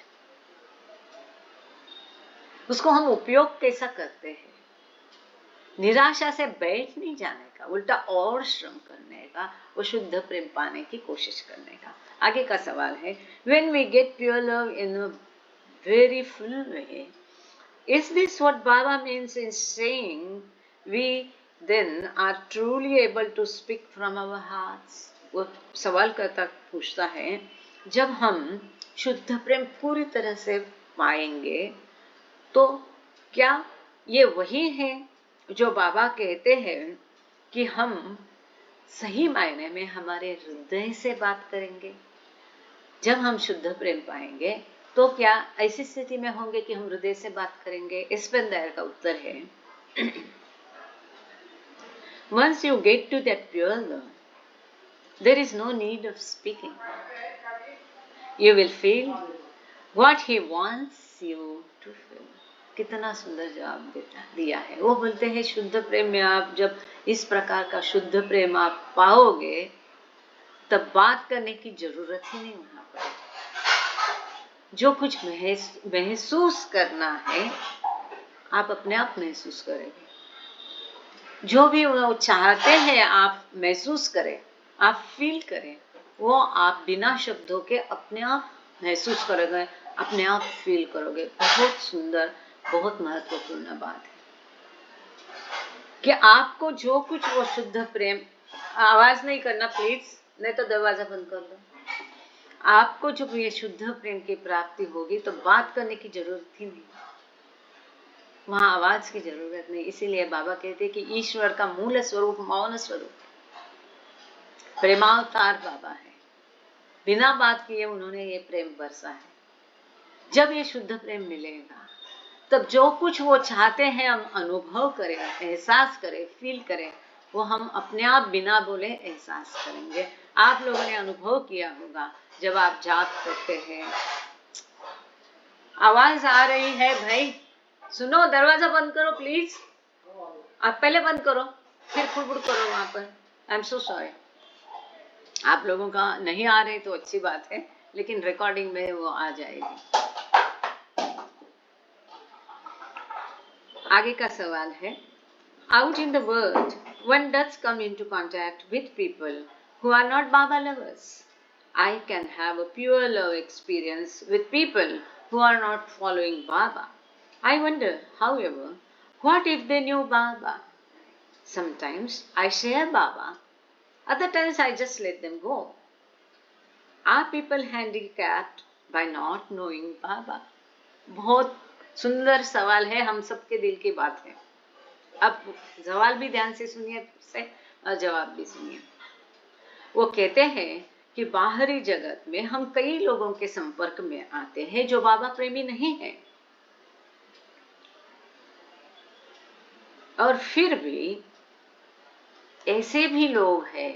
E: उसको हम उपयोग कैसा करते हैं, निराशा से बैठ नहीं जाने का, उल्टा और श्रम करने का, वो शुद्ध प्रेम पाने की कोशिश करने का। आगे का सवाल है, when we get pure love in a very full way, is this what Baba means in saying we then are truly able to speak from our hearts? वो सवाल करता पूछता है, जब हम शुद्ध प्रेम पूरी तरह से पाएंगे तो क्या ये वही है जो बाबा कहते हैं कि हम सही मायने में हमारे हृदय से बात करेंगे? जब हम शुद्ध प्रेम पाएंगे तो क्या ऐसी स्थिति में होंगे कि हम हृदय से बात करेंगे? एस्पेन दायर का उत्तर है, once you get to that pure love, there is no need of speaking. You will feel what he wants you to feel. कितना सुंदर जवाब दिया है। वो बोलते हैं शुद्ध प्रेम में आप जब इस प्रकार का शुद्ध प्रेम आप पाओगे तब बात करने की जरूरत ही नहीं वहां पर। जो कुछ महसूस करना है आप अपने आप महसूस करेंगे। जो भी वो चाहते हैं आप महसूस करें, आप फील करें, वो आप बिना शब्दों के अपने आप महसूस करोगे, अपने आप फील करोगे। बहुत सुंदर, बहुत महत्वपूर्ण बात है कि आपको जो कुछ वो शुद्ध प्रेम, आवाज नहीं करना प्लीज, नहीं तो दरवाजा बंद कर दो। आपको जब ये शुद्ध प्रेम की प्राप्ति होगी तो बात करने की जरूरत ही नहीं, वहां आवाज की जरूरत नहीं। इसीलिए बाबा कहते हैं कि ईश्वर का मूल स्वरूप मौन स्वरूप, प्रेमावतार बाबा है। बिना बात किए उन्होंने ये प्रेम बरसा है। जब ये शुद्ध प्रेम मिलेगा तब जो कुछ वो चाहते हैं हम अनुभव करें, एहसास करें, फील करें, वो हम अपने आप बिना बोले एहसास करेंगे। आप लोगों ने अनुभव किया होगा जब आप जाप करते हैं, आवाज आ रही है भाई सुनो, दरवाजा बंद करो प्लीज, आप पहले बंद करो फिर खुड़बुड़ करो वहां पर। आई एम सो सॉरी, आप लोगों का नहीं आ रहे तो अच्छी बात है, लेकिन रिकॉर्डिंग में वो आ जाएगी। आगे का सवाल है, out in the world one does come into contact with people who are not Baba lovers. I can have a pure love experience with people who are not following Baba. I wonder, however, what if they knew Baba? Sometimes I share Baba, other times I just let them go. Are people handicapped by not knowing Baba? बहुत सुंदर सवाल है, हम सबके दिल की बात है। अब सवाल भी ध्यान से सुनिए से और जवाब भी सुनिए। वो कहते हैं कि बाहरी जगत में हम कई लोगों के संपर्क में आते हैं जो बाबा प्रेमी नहीं है, और फिर भी ऐसे भी लोग हैं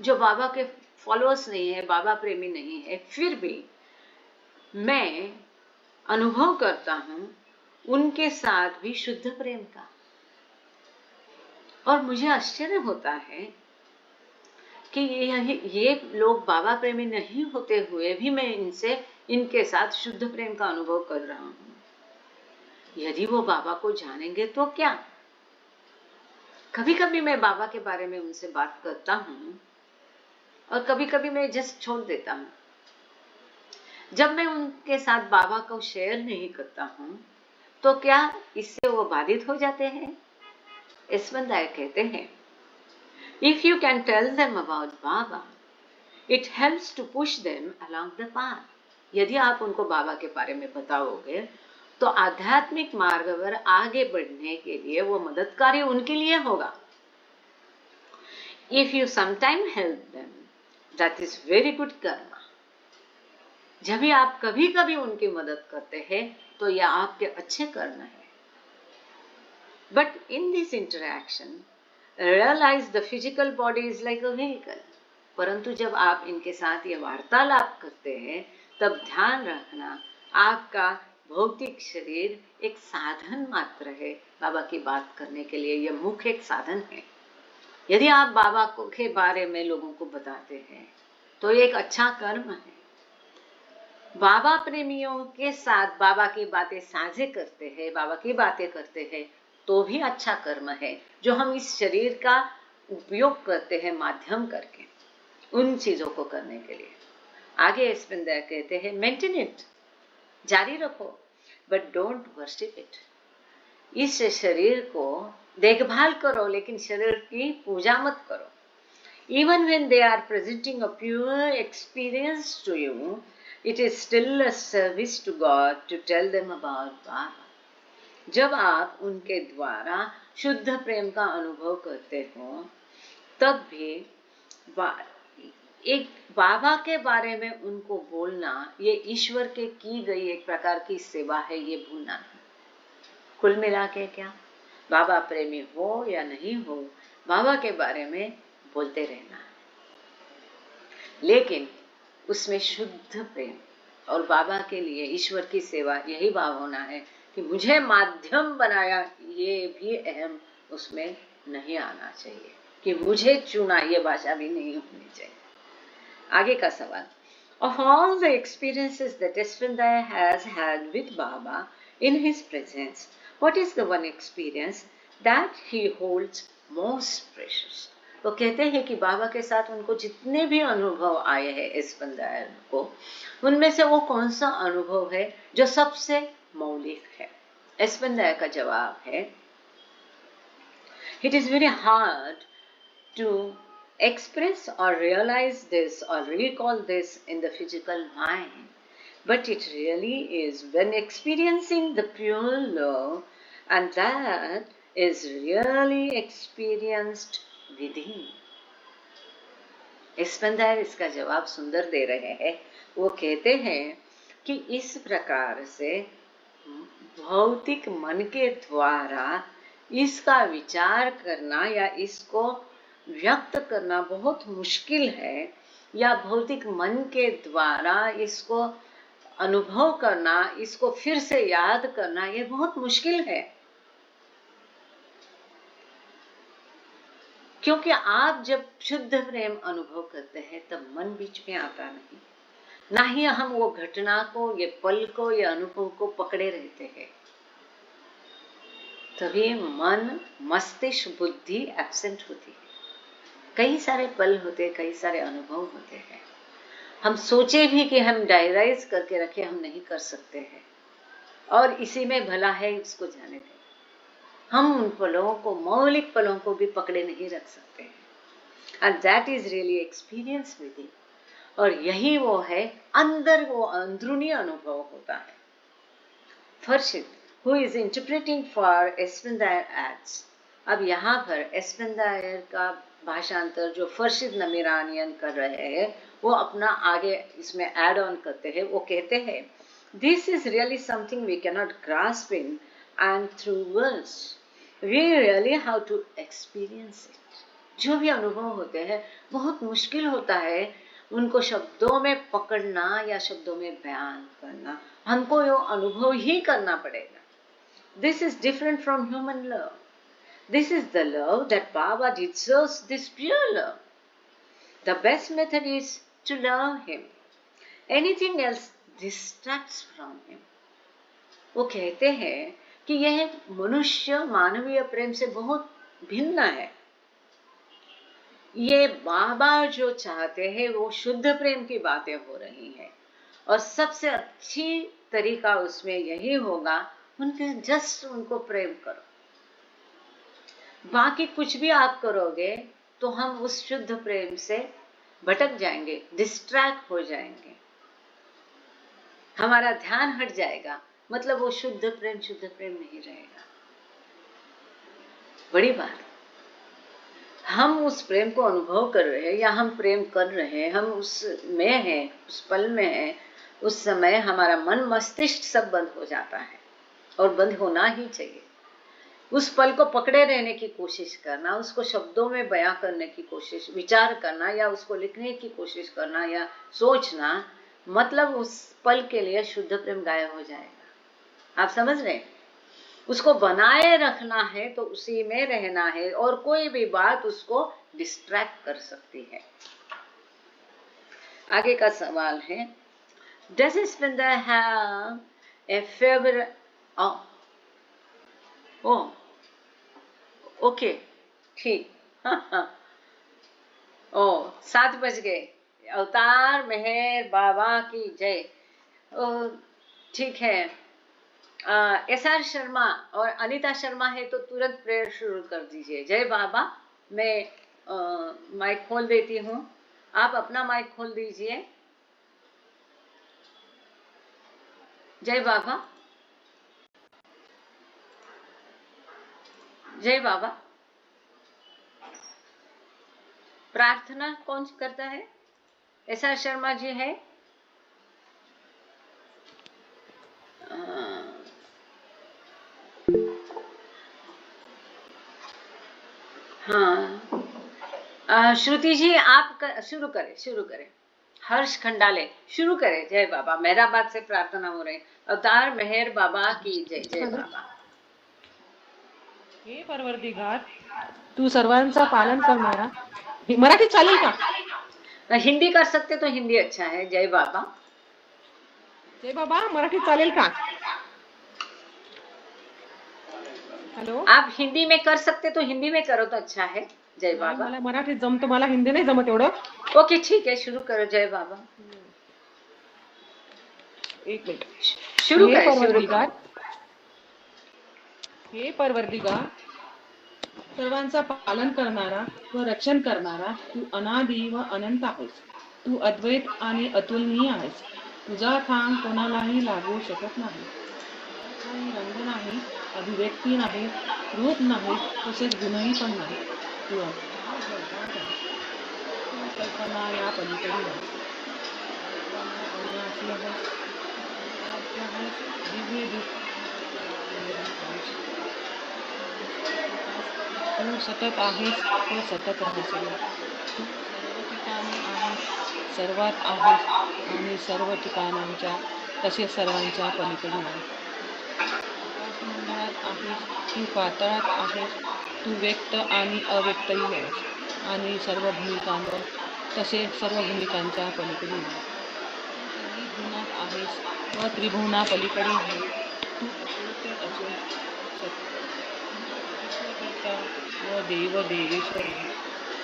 E: जो बाबा के फॉलोअर्स नहीं है, बाबा प्रेमी नहीं है, फिर भी मैं अनुभव करता हूं उनके साथ भी शुद्ध प्रेम का। और मुझे आश्चर्य होता है कि ये लोग बाबा प्रेमी नहीं होते हुए भी मैं इनके साथ शुद्ध प्रेम का अनुभव कर रहा हूं। यदि वो बाबा को जानेंगे तो क्या? कभी कभी मैं बाबा के बारे में उनसे बात करता हूं और कभी कभी मैं जस्ट छोड़ देता हूं। जब मैं उनके साथ बाबा को शेयर नहीं करता हूं तो क्या इससे वो बाधित हो जाते हैं? एस्पेन दायर कहते हैं, if you can tell them about Baba, it helps to push them along the path. यदि आप उनको बाबा के बारे में बताओगे तो आध्यात्मिक मार्ग पर आगे बढ़ने के लिए वो मददकारी उनके लिए होगा। If you sometime help them, that is very good karma. जब भी आप कभी कभी उनकी मदद करते हैं तो यह आपके अच्छे कर्म है। But in this interaction realize the physical body is like a vehicle. परंतु जब आप इनके साथ ये वार्तालाप करते हैं तब ध्यान रखना आपका भौतिक शरीर एक साधन मात्र है बाबा की बात करने के लिए। यह मुख्य एक साधन है। यदि आप बाबा को के बारे में लोगों को बताते हैं तो ये एक अच्छा कर्म है। बाबा प्रेमियों के साथ बाबा की बातें साझे करते हैं, बाबा की बातें करते हैं तो भी अच्छा कर्म है जो हम इस शरीर का उपयोग करते हैं माध्यम करके उन चीजों को करने के लिए। आगे स्पिंदर कहते हैं मेंटेन इट, जारी रखो, बट डोंट वर्शिप इट। इस शरीर को देखभाल करो लेकिन शरीर की पूजा मत करो। Even when they are presenting a pure experience to you, it is still a service to God to tell them about Baba. जब आप उनके द्वारा शुद्ध प्रेम का अनुभव करते हो तब भी एक बाबा के बारे में उनको बोलना ये ईश्वर के की गई एक प्रकार की सेवा है, ये भूलना नहीं। कुल मिला के क्या, बाबा प्रेमी हो या नहीं हो, बाबा के बारे में बोलते रहना है, लेकिन उसमें शुद्ध प्रेम और बाबा के लिए ईश्वर की सेवा यही भाव होना है कि मुझे माध्यम बनाया, ये भी अहम उसमें नहीं आना चाहिए कि मुझे चुना, ये भाषा भी नहीं होनी चाहिए। आगे का सवाल, of all the experiences that Esfandiyar has had with Baba in his presence, what is the one experience that he holds most precious? वो कहते हैं कि बाबा के साथ उनको जितने भी अनुभव आए हैं एस्फंदायर को, उनमें से वो कौन सा अनुभव है जो सबसे मौलिक है? एस्फंदायर का जवाब है, It is very hard to express or realize this or recall this in the physical mind, but it really is when experiencing the pure love, and that is really experienced within. एस्फंदायर इसका जवाब सुंदर दे रहे हैं। वो कहते हैं कि इस प्रकार से भौतिक मन के द्वारा इसका विचार करना या इसको व्यक्त करना बहुत मुश्किल है, या भौतिक मन के द्वारा इसको अनुभव करना, इसको फिर से याद करना, ये बहुत मुश्किल है। क्योंकि आप जब शुद्ध प्रेम अनुभव करते हैं तब मन बीच में आता नहीं, ना ही हम वो घटना को, ये पल को, ये अनुभव को पकड़े रहते हैं। तभी मन, मस्तिष्क, बुद्धि एब्सेंट होती है। कई सारे पल होते, कई सारे अनुभव होते हैं, हम सोचे भी कि हम डायराइज करके रखे, हम नहीं कर सकते हैं, और इसी में भला है, इसको जाने दें। हम उन पलों को, मौलिक पलों को भी पकड़े नहीं रख सकते हैं, and that is really experience with it। और यही वो है, अंदर वो अंदरूनी अनुभव होता है। फर्शिद who is interpreting for Esfandiyar adds, अब यहाँ पर एस्फंदायर का भाषांतर जो फर्शिद नमीरानियन कर रहे हैं वो अपना आगे इसमें ऐड ऑन करते हैं। वो कहते हैं, This is really something we cannot grasp in and through words, we really have to experience it। जो भी अनुभव होते हैं बहुत मुश्किल होता है उनको शब्दों में पकड़ना या शब्दों में बयान करना, हमको ये अनुभव ही करना पड़ेगा। This is different from human love. This is the love that Baba deserves, this pure love. The best method is to love him. Anything else distracts from him। वो कहते हैं कि यह मनुष्य मानवीय प्रेम से बहुत भिन्न है। ये बाबा जो चाहते हैं वो शुद्ध प्रेम की बातें हो रही हैं, और सबसे अच्छी तरीका उसमें यही होगा उनके जस्ट उनको प्रेम करो। बाकी कुछ भी आप करोगे तो हम उस शुद्ध प्रेम से भटक जाएंगे, डिस्ट्रैक्ट हो जाएंगे, हमारा ध्यान हट जाएगा, मतलब वो शुद्ध प्रेम नहीं रहेगा। बड़ी बात, हम उस प्रेम को अनुभव कर रहे हैं या हम प्रेम कर रहे हैं, हम उसमें हैं, उस पल में हैं, उस समय हमारा मन मस्तिष्क सब बंद हो जाता है, और बंद होना ही चाहिए। उस पल को पकड़े रहने की कोशिश करना, उसको शब्दों में बयां करने की कोशिश, विचार करना या उसको लिखने की कोशिश करना या सोचना, मतलब उस पल के लिए शुद्ध प्रेम गायब हो जाएगा। आप समझ रहे हैं? उसको बनाए रखना है तो उसी में रहना है, और कोई भी बात उसको डिस्ट्रैक्ट कर सकती है। आगे का सवाल है, does Spinda have a favorite? Oh, okay, ठीक। ओ 7 बज गए। अवतार मेहर बाबा की जय। ठीक है। SR शर्मा और अनीता शर्मा है तो तुरंत प्रेयर शुरू कर दीजिए। जय बाबा। मैं माइक खोल देती हूँ, आप अपना माइक खोल दीजिए। जय बाबा। जय बाबा। प्रार्थना कौन करता है? SR शर्मा जी है? हाँ, श्रुति जी आप शुरू करें। हर्ष खंडाले शुरू करें। जय बाबा। मेहराबाद से प्रार्थना हो रही। अवतार मेहर बाबा की जय। जय बाबा।
B: हे परवरदिगार, तू सर्वांचा पालन करणारा। मराठी चालेल का?
E: हिंदी कर सकते तो हिंदी अच्छा है। जय बाबा।
B: जय बाबा मराठी चालेल का? हॅलो,
E: आप हिंदी में कर सकते तो हिंदी में करो तो अच्छा है। जय बाबा।
B: मला मराठी जमतं, मला हिंदी नाही जमत एवढं।
E: ओके ठीक है, शुरू करो। जय बाबा।
B: एक मिनिट।
E: शुरू करें।
B: हे परवरदिगार, सर्वांचा पालन करणारा व रक्षण करणारा, तू अनादी व अनंत आहेस। तू अद्वैत आणि अतुलनीय आहेस। तुझा थांब कोणालाही लागू शकत नाही। काही रंग नाही, अभिव्यक्ती नाही, रूप नाही, तसेच गुणही पण नाही। तू तू कल्पना या पलीकडे आहेस। अविनाशी आहेस, राज्य आहेस, दिव्य तू सतत आहेस व सतत राहशील। तू सर्व ठिकाणी आहेस, सर्वात आहेस आणि सर्व ठिकाणांच्या तसेच सर्वांच्या पलीकडे आहेस। आकाशमंडळात आहेस, तू पाताळात आहेस, तू व्यक्त आणि अव्यक्तही आहेस आणि सर्व भूमिकांवर तसेच सर्व भूमिकांच्या पलीकडे आहेस। तू त्रिभुवनात आहेस व त्रिभुवना पलीकडे आहेस। तू अगोचर असून विश्वकर्ता व देव देवेश्वर आहेस।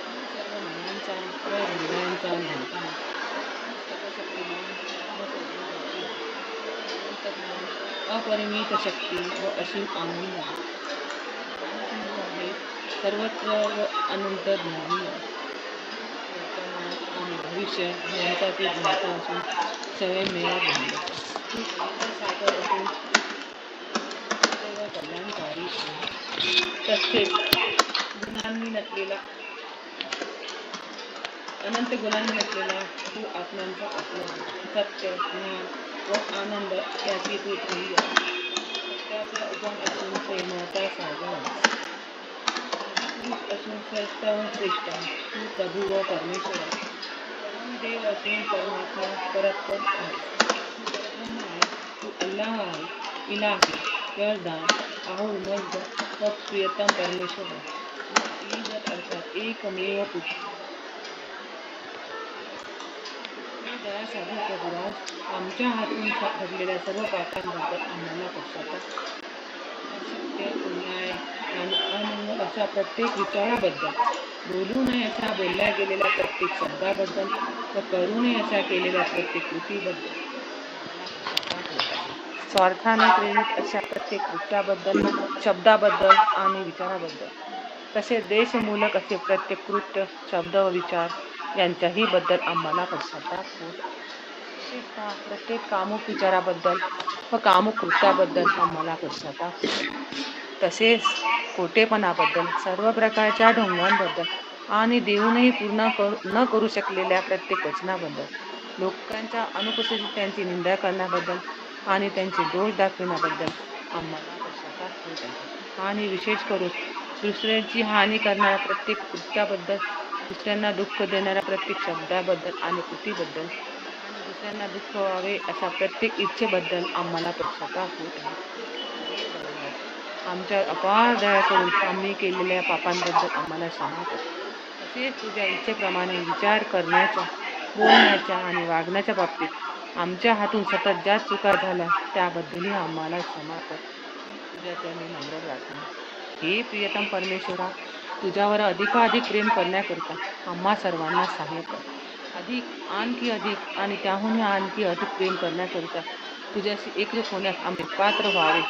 B: तू सर्व मनांचा व हृदयांचा नियंता आहेस। तू सर्वशक्तिमान व सर्वव्यापी आहेस। अनंत ज्ञान, अपरिमित शक्ती व असीम आनंद आहेस। ज्ञानसिंधू आहेस, सर्वत्र व अनंत ज्ञानी आहेस। वर्तमान आणि भविष्य यांचा तू ज्ञाता असून स्वयंमेव ज्ञाता। तू दयेचा सागर असून सदैव कल्याणकारी आहेस। तसेच गुणांनी नटलेला, अनंत गुणांनी नटलेला तू आत्म्यांचा आत्मा आहेस। सत्य, ज्ञान व आनंद याची तू ध्येय आहेस। सत्याचा उगम असून प्रेमाचा सागर आहेस। पुरुष असून श्रेष्ठ व श्रेष्ठ आहेस। तू प्रभू व परमेश्वर आहेस। तू परमदेव असून परमात्मा परत्पर आहेस। तू परब्रह्म आहेस। तू अल्लाह आहेस, इलाही, यरदान, आहुर मर्द व प्रियतम परमेश्वर आहेस। तुला ईद अर्थात एकमेव पुत्र हे दयासागर प्रभुराज, आमच्या हातून घडलेल्या सर्व पापांबद्दल आम्हाला पश्चाताप। असत्य, अन्याय आणि अमंगल अशा प्रत्येक विचाराबद्दल, बोलू नये अशा बोलल्या गेलेल्या प्रत्येक शब्दाबद्दल व करू नये अशा केलेल्या प्रत्येक कृतीबद्दल आम्हाला पश्चाताप होत आहे। स्वार्थाने प्रेरित अशा प्रत्येक कृत्याबद्दल, शब्दाबद्दल आणि विचाराबद्दल, तसेच देशमूलक असे प्रत्येक कृत्य, शब्द व विचार यांच्याही बद्दल आम्हाला पश्चाताप होत आहे। विशेषतः प्रत्येक कामुक विचाराबद्दल व कामुक कृत्याबद्दल आम्हाला पश्चाताप होत आहे। तसेच खोटेपणाबद्दल, सर्व प्रकारच्या ढोंगांबद्दल आणि देऊनही पूर्ण न करू शकलेल्या प्रत्येक वचनाबद्दल लोकांच्या अनुपस्थितीत त्यांची निंदा करण्याबद्दल आणि त्यांचे दोष दाखविण्याबद्दल आम्हाला पश्चाताप होत आहे. आणि विशेष करून दुसऱ्यांची हानी करणाऱ्या प्रत्येक कृत्याबद्दल, दुसऱ्यांना दुःख देणाऱ्या प्रत्येक शब्दाबद्दल आणि कृतीबद्दल आणि दुसऱ्यांना दुःख व्हावे अशा प्रत्येक इच्छेबद्दल आम्हाला पश्चाताप होत आहे. हे बलराज, आमच्या अपार दया करून आम्ही केलेल्या पापांबद्दल आम्हाला क्षमा कर. तसेच तुझ्या इच्छेप्रमाणे विचार करण्याच्या, बोलण्याच्या आणि वागण्याच्या बाबतीत आमच्या हातून सतत ज्या चुका झाल्या त्याबद्दलही आम्हाला क्षमा कर. तुझ्या चरणी नम्र प्रार्थना. हे प्रियतम परमेश्वरा, तुझ्यावर अधिकाधिक प्रेम करण्याकरिता आम्हा सर्वांना सहाय्य कर. अधिक, आणखी अधिक आणि त्याहूनही आणखी अधिक प्रेम करण्याकरिता तुझ्याशी एकरूप होण्यास आम्ही पात्र व्हावे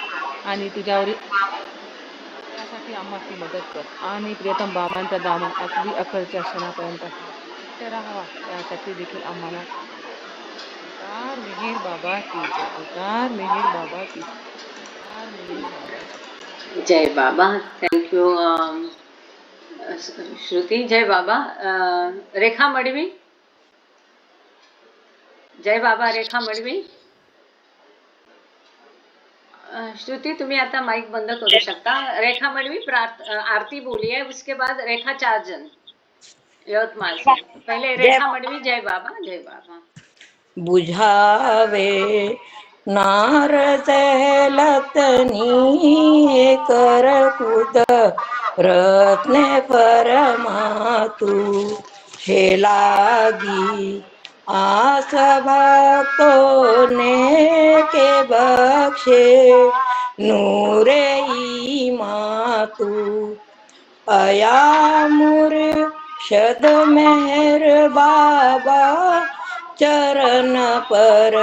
B: आणि तुझ्यावर त्यासाठी आम्हाला मदत कर. आणि प्रियतम बाबांचा दामन अगदी अखेरच्या क्षणापर्यंत घट्ट राहावा यासाठी देखील आम्हाला अवतार मेहेर बाबा की जय. अवतार मेहेर बाबा की जय. अवतार मेहेर बाबा की
E: जय बाबा. थँक यू श्रुती. जय बाबा. रेखा मडवी. जय बाबा रेखा मडवी. श्रुती तुम्ही आता माइक बंद करू शकता. रेखा मडवी आरती बोली है, उसके बाद रेखा चारजन यवतमाळ से. पहले रेखा मडवी. जय बाबा. जय बाबा.
F: बुझावे नारद लतनी कर कुद रत्ने परमातु हे लागी आस भक्तों ने के बख्शे नूरे मातु अया मुर्शद मेहर बाबा चरण पर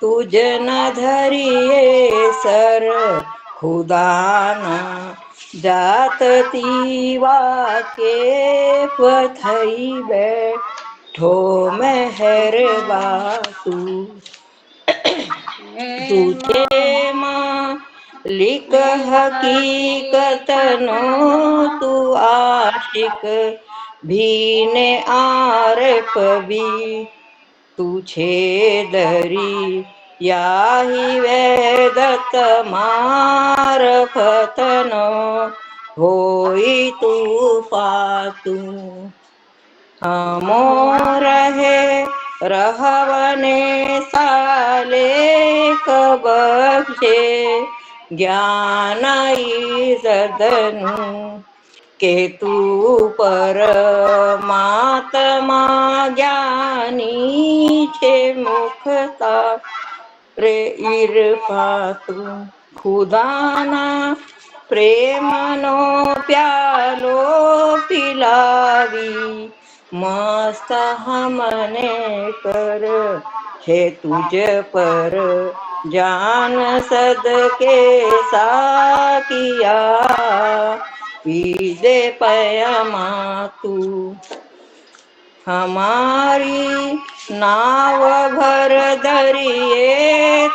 F: तुझ न धरिए सर खुदाना जात तीवा के पथई बैठो मेहर बातू तुझे मालिक हकीकत नो तू आशिक भी ने आरफ भी तुझे दरी याही वेदत मारफतन होई तू पातू हमो रहे रहवने साले कबक्षे ज्ञान ईजदनु के तू परमात्मा ज्ञानी छे मुखता रे इरफातु खुदाना प्रेमनो प्यालो पिलावी मस्त हमने कर है तुझ पर जान सदके साकिया पीजे पयमा तू हमारी नाव भर दरिए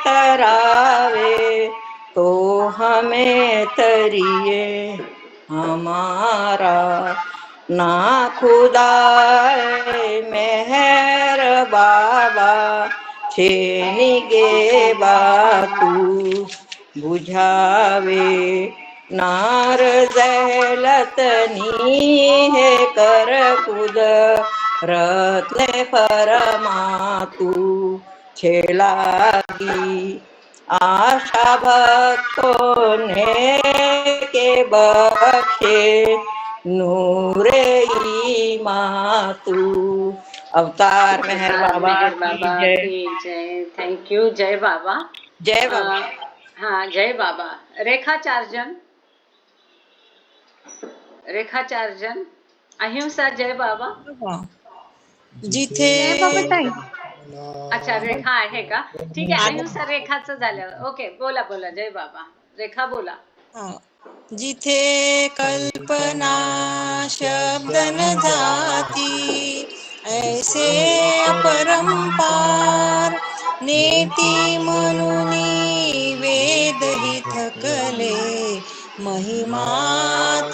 F: तरावे तो हमें तरिए हमारा ना खुदा मेहर बाबा छेनी गे बातू बुझावे नार जहलतनी है कर कुद रत्ने परमातु छेलागी आशा भक्तों ने के बख्शे नूरे मातु अवतार मेहर बाबा
E: की जय. Thank you. जय बाबा.
F: जय बाबा.
E: हाँ जय बाबा. रेखा चारजन. रेखा चारजन. अहिंसा. जय बाबा.
F: जिथे
E: अच्छा रेखा आहे का? ठीक आहे. अहिंसा रेखाचं झालं. ओके बोला बोला. जय बाबा. रेखा बोला.
F: जिथे कल्पना शब्द न जाती ऐसे अपरंपार नेती म्हणूनी वेद ही थकले महिमा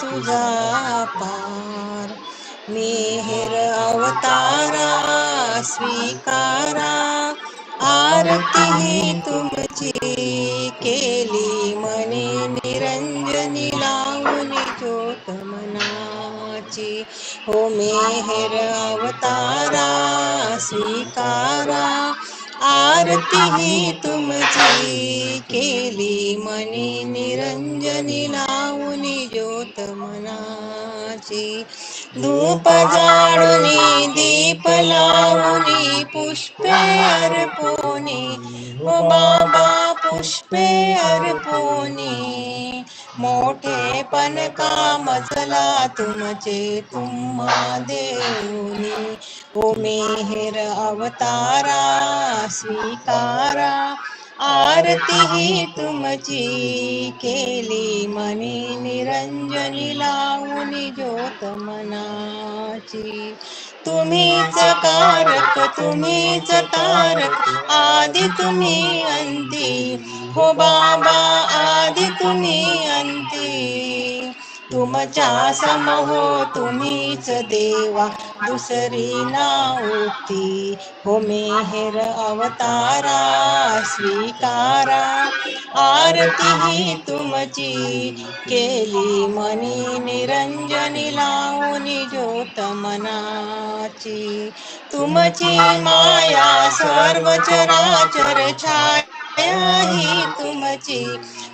F: तुझा पार मेहर अवतारा स्वीकारा आरती ही तुमची केली मनी निरंजनी लावणी ज्योत मनाची हो मेहेर अवतारा स्वीकारा आरती ही तुमची केली मनी निरंजनी लावणी ज्योत मनाची धूप जाळुनी दीप लावुनी पुष्पे अर्पोनी ओ बाबा पुष्पे अर्पोनी मोठे पण का मजला तुमचे तुम्हा देऊनी ओ मेहेर अवतारा स्वीकारा आरती ही तुमची केली मनी निरंजनी लावुनी ज्योत मनाची तुम्हीच कारक तुम्हीच तारक आदि तुम्ही अंती हो बाबा आदि तुम्ही अंती तुमच्या समहो तुम्हीच देवा दुसरी नावती हो मेहेर अवतारा स्वीकारा आरती ही तुमची केली मनी निरंजनी लावुनी ज्योत मनाची तुमची माया सर्व चराचर छाया ही तुमची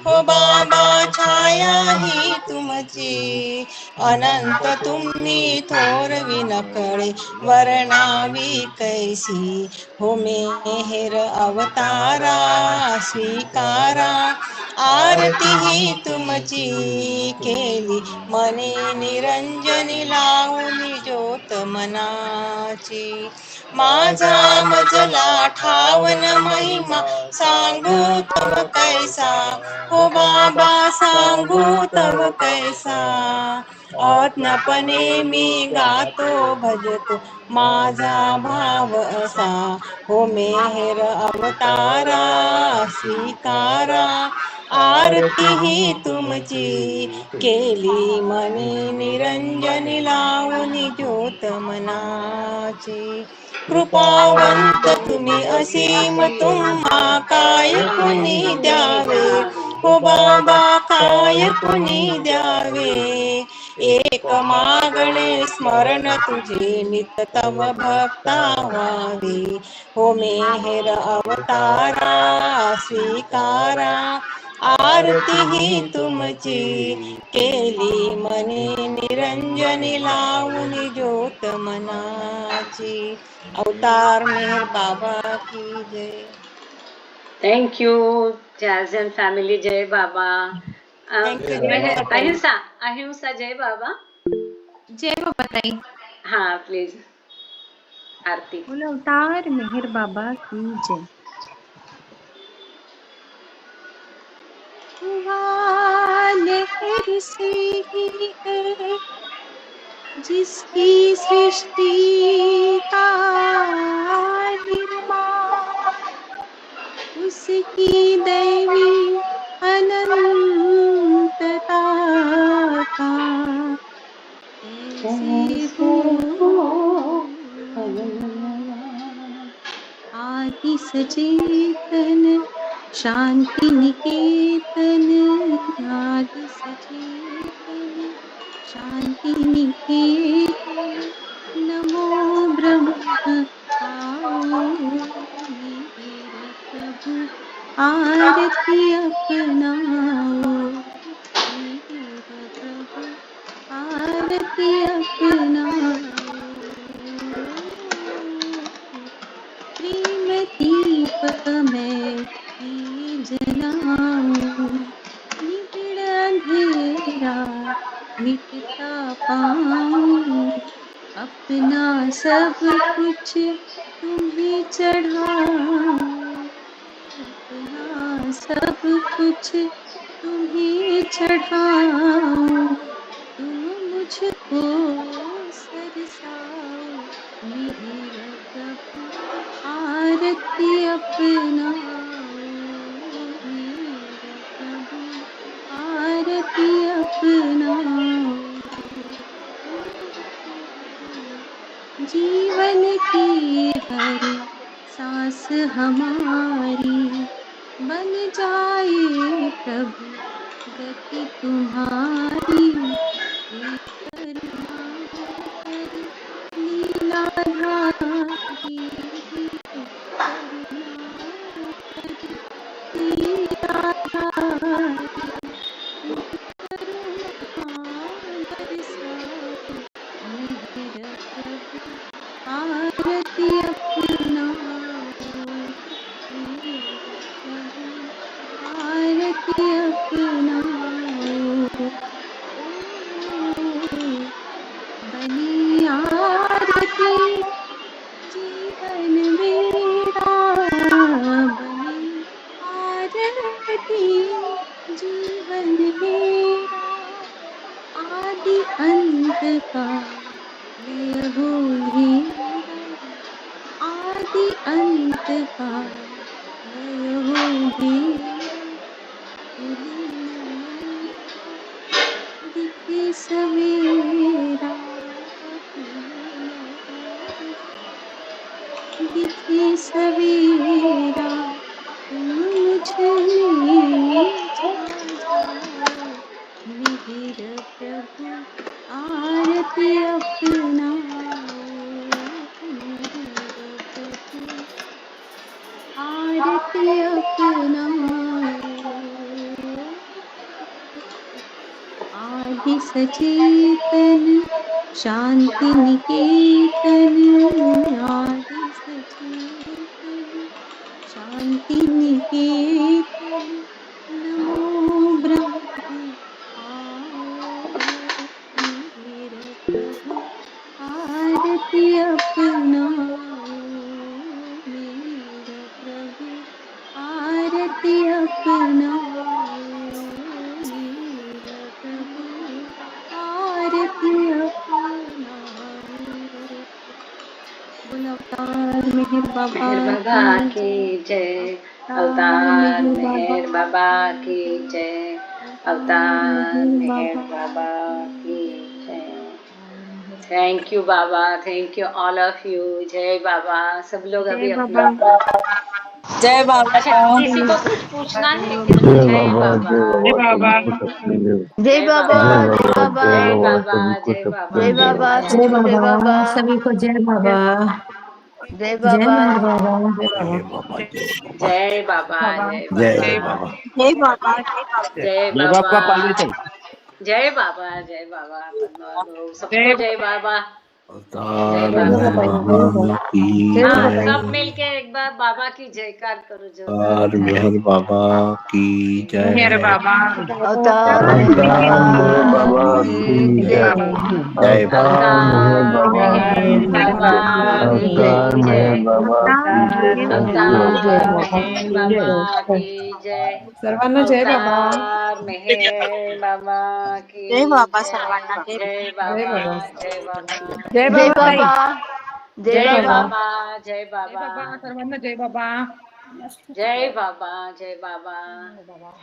F: हो बाबा छाया ही तुमची अनंत तुम्ही थोरवी नकळे वर्णावी कैसी हो मेहेर अवतारा स्वीकारा आरती ही तुमची केली मनी निरंजनी लावुनी ज्योत मनाची माझा मजला ठावन महिमा सांगू तव कैसा हो बाबा सांगू तव कैसा अज्ञापणे मी गातो भजतो माझा भाव असा हो मेहेर अवतारा स्वीकारा आरती ही तुमची केली मनी निरंजनी लावुनी ज्योत मनाची कृपावंत तुम्ही असीम तुम्हा काय कुणी द्यावे हो बाबा काय कुणी द्यावे एक मागणे स्मरण तुझे नित तव भक्ता व्हावे हो मेहेर अवतारा स्वीकारा आरती ही तुमची केली मनी निरंजनी लावुनी ज्योत मनाची अवतार मेहर बाबा की जय
E: Thank you, Jazz and family. Jai Baba. Ahimsa, Ahimsa, Jai Baba.
G: जय बाबा ताई
E: हाँ, please. आरती.
G: बोलो अवतार मेहर बाबा की जय हुआ लहर से ही है जिसकी सृष्टि का निर्माण उसकी दैवी अनंतता का कैसे हो आदि सचेतन शांति निकेतन आदि सचेतन शांति निकेतन नमो ब्रह्म आओ मेरे प्रभु आरती अपनाओ मेरे प्रभु आरती अपनाओ प्रेम दीप में जलाऊं निबिड़ अंधेरा मिटता पाऊं अपना सब कुछ तुम्हें चढ़ाऊं अपना सब कुछ तुम्हें चढ़ाऊं तुम मुझको सरसाओ मेरे प्रभु आरती अपनाओ मेरे प्रभु आरती अपनाओ जीवन की हर सांस हमारी बन जाए प्रभु गति तुम्हारी। हे करुणा कर लीलाधारी, हे करुणा कर लीलाधारी, हे करुणा बरसाए मेहर प्रभु आरती अपनाओ मेरा प्रभु आरती अपनाओ। ओ बनी आरती जीवन मेरा, बनी आरती जीवन मेरा। आदि अंत का लय हो हीरा, आदि अंत का लय हो हीरा। खुले नयन दिखे सवेरा, खुले नयन दिखे सवेरा। तुम मुझ में छा जाओ मिहिर प्रभु आरती अपनाओ मिहिर प्रभु आरती अपनाओ। आदि सचेतन शांति निकेतन, आदि सचेतन शांति निकेतन। नमो ब्रह्म आओ मेरा प्रभु आरती अपनाओ मेरा प्रभु आरती अपनाओ मेरा प्रभु आरती अपनाओ। बोल अवतार मेहर बाबा
E: मेहर बाबा
G: की
E: की
G: जय।
E: जय।
G: अवतार
E: अवतार मेहर बाबा की जय। अवतार
G: मेहर
E: मेहर
G: बाबा
E: बाबा की
G: की
E: जय।
G: जय।
E: Thank you Baba, thank you all of you. जय बाबा। सब लोग
G: जय
E: अभी
G: बाबा।
E: अपना अपना।
F: जय
E: अच्छा,
F: बाबा।
E: किसी को कुछ पूछना है क्या?
C: जय
E: जय
C: बाबा,
E: बाबा।
C: जय बाबा, सबको तकलीफ।
D: जय
E: जय
D: बाबा,
E: बाबा।
D: जय बाबा,
C: जय
E: जय
C: बाबा,
E: बाबा।
C: सभी को
E: जय बाबा।
D: जय
C: तकलीफ।
E: जय
D: बाबा,
E: बाबा।
D: सभी को जय बाबा,
F: सभी को जय बाबा।
D: जय
F: जय
D: बाबा।
F: मेहर बाबा।
C: जय बाबा, जय बाबा,
E: जय बाबा। जय बाबा।
C: जय बाबा।
F: जय बाबा। जय बाबा।
E: जय
C: जय
E: बाबा।
C: बाबा पालवे चाहिए।
E: जय बाबा। जय बाबा। पद्मा लोग सबको जय बाबा। जय
C: अवतार
E: बाबा।
C: मेहर बाबा की
E: हाँ,
C: जय।
E: सब मिलके एक बार बाबा की जयकार करो जोरदार
C: अवतार
E: से।
C: मेहर बाबा की जय।
D: अवतार मेहर बाबा
C: अवतार मेहर बाबा
D: की
C: की जय।
D: जय।
C: जय बाबा मेहर
E: अवतार
C: बाबा
E: मेहर
C: की
E: बाबा
C: जय।
E: की
C: अवतार मेहर
E: जय।
C: बाबा की जय। थैंक यू
E: अवतार
C: अवतार
E: मेहर बाबा की जय।
B: सर्वांना जय बाबा।
E: अवतार मेहर बाबा
F: जय
E: की
F: बाबा
E: जय।
F: सर्वांना जय
E: जय
B: जय
E: बाबा।
B: बाबा।
E: जय बाबा।
B: जय
D: जय
B: बाबा ताई।
D: बाबा, जय
E: जय
B: जय
D: बाबा।
E: बाबा। जय
B: जय
E: बाबा।
B: बाबा सर्वांना जय बाबा।
E: जय बाबा। जय बाबा।
B: जय बाबा।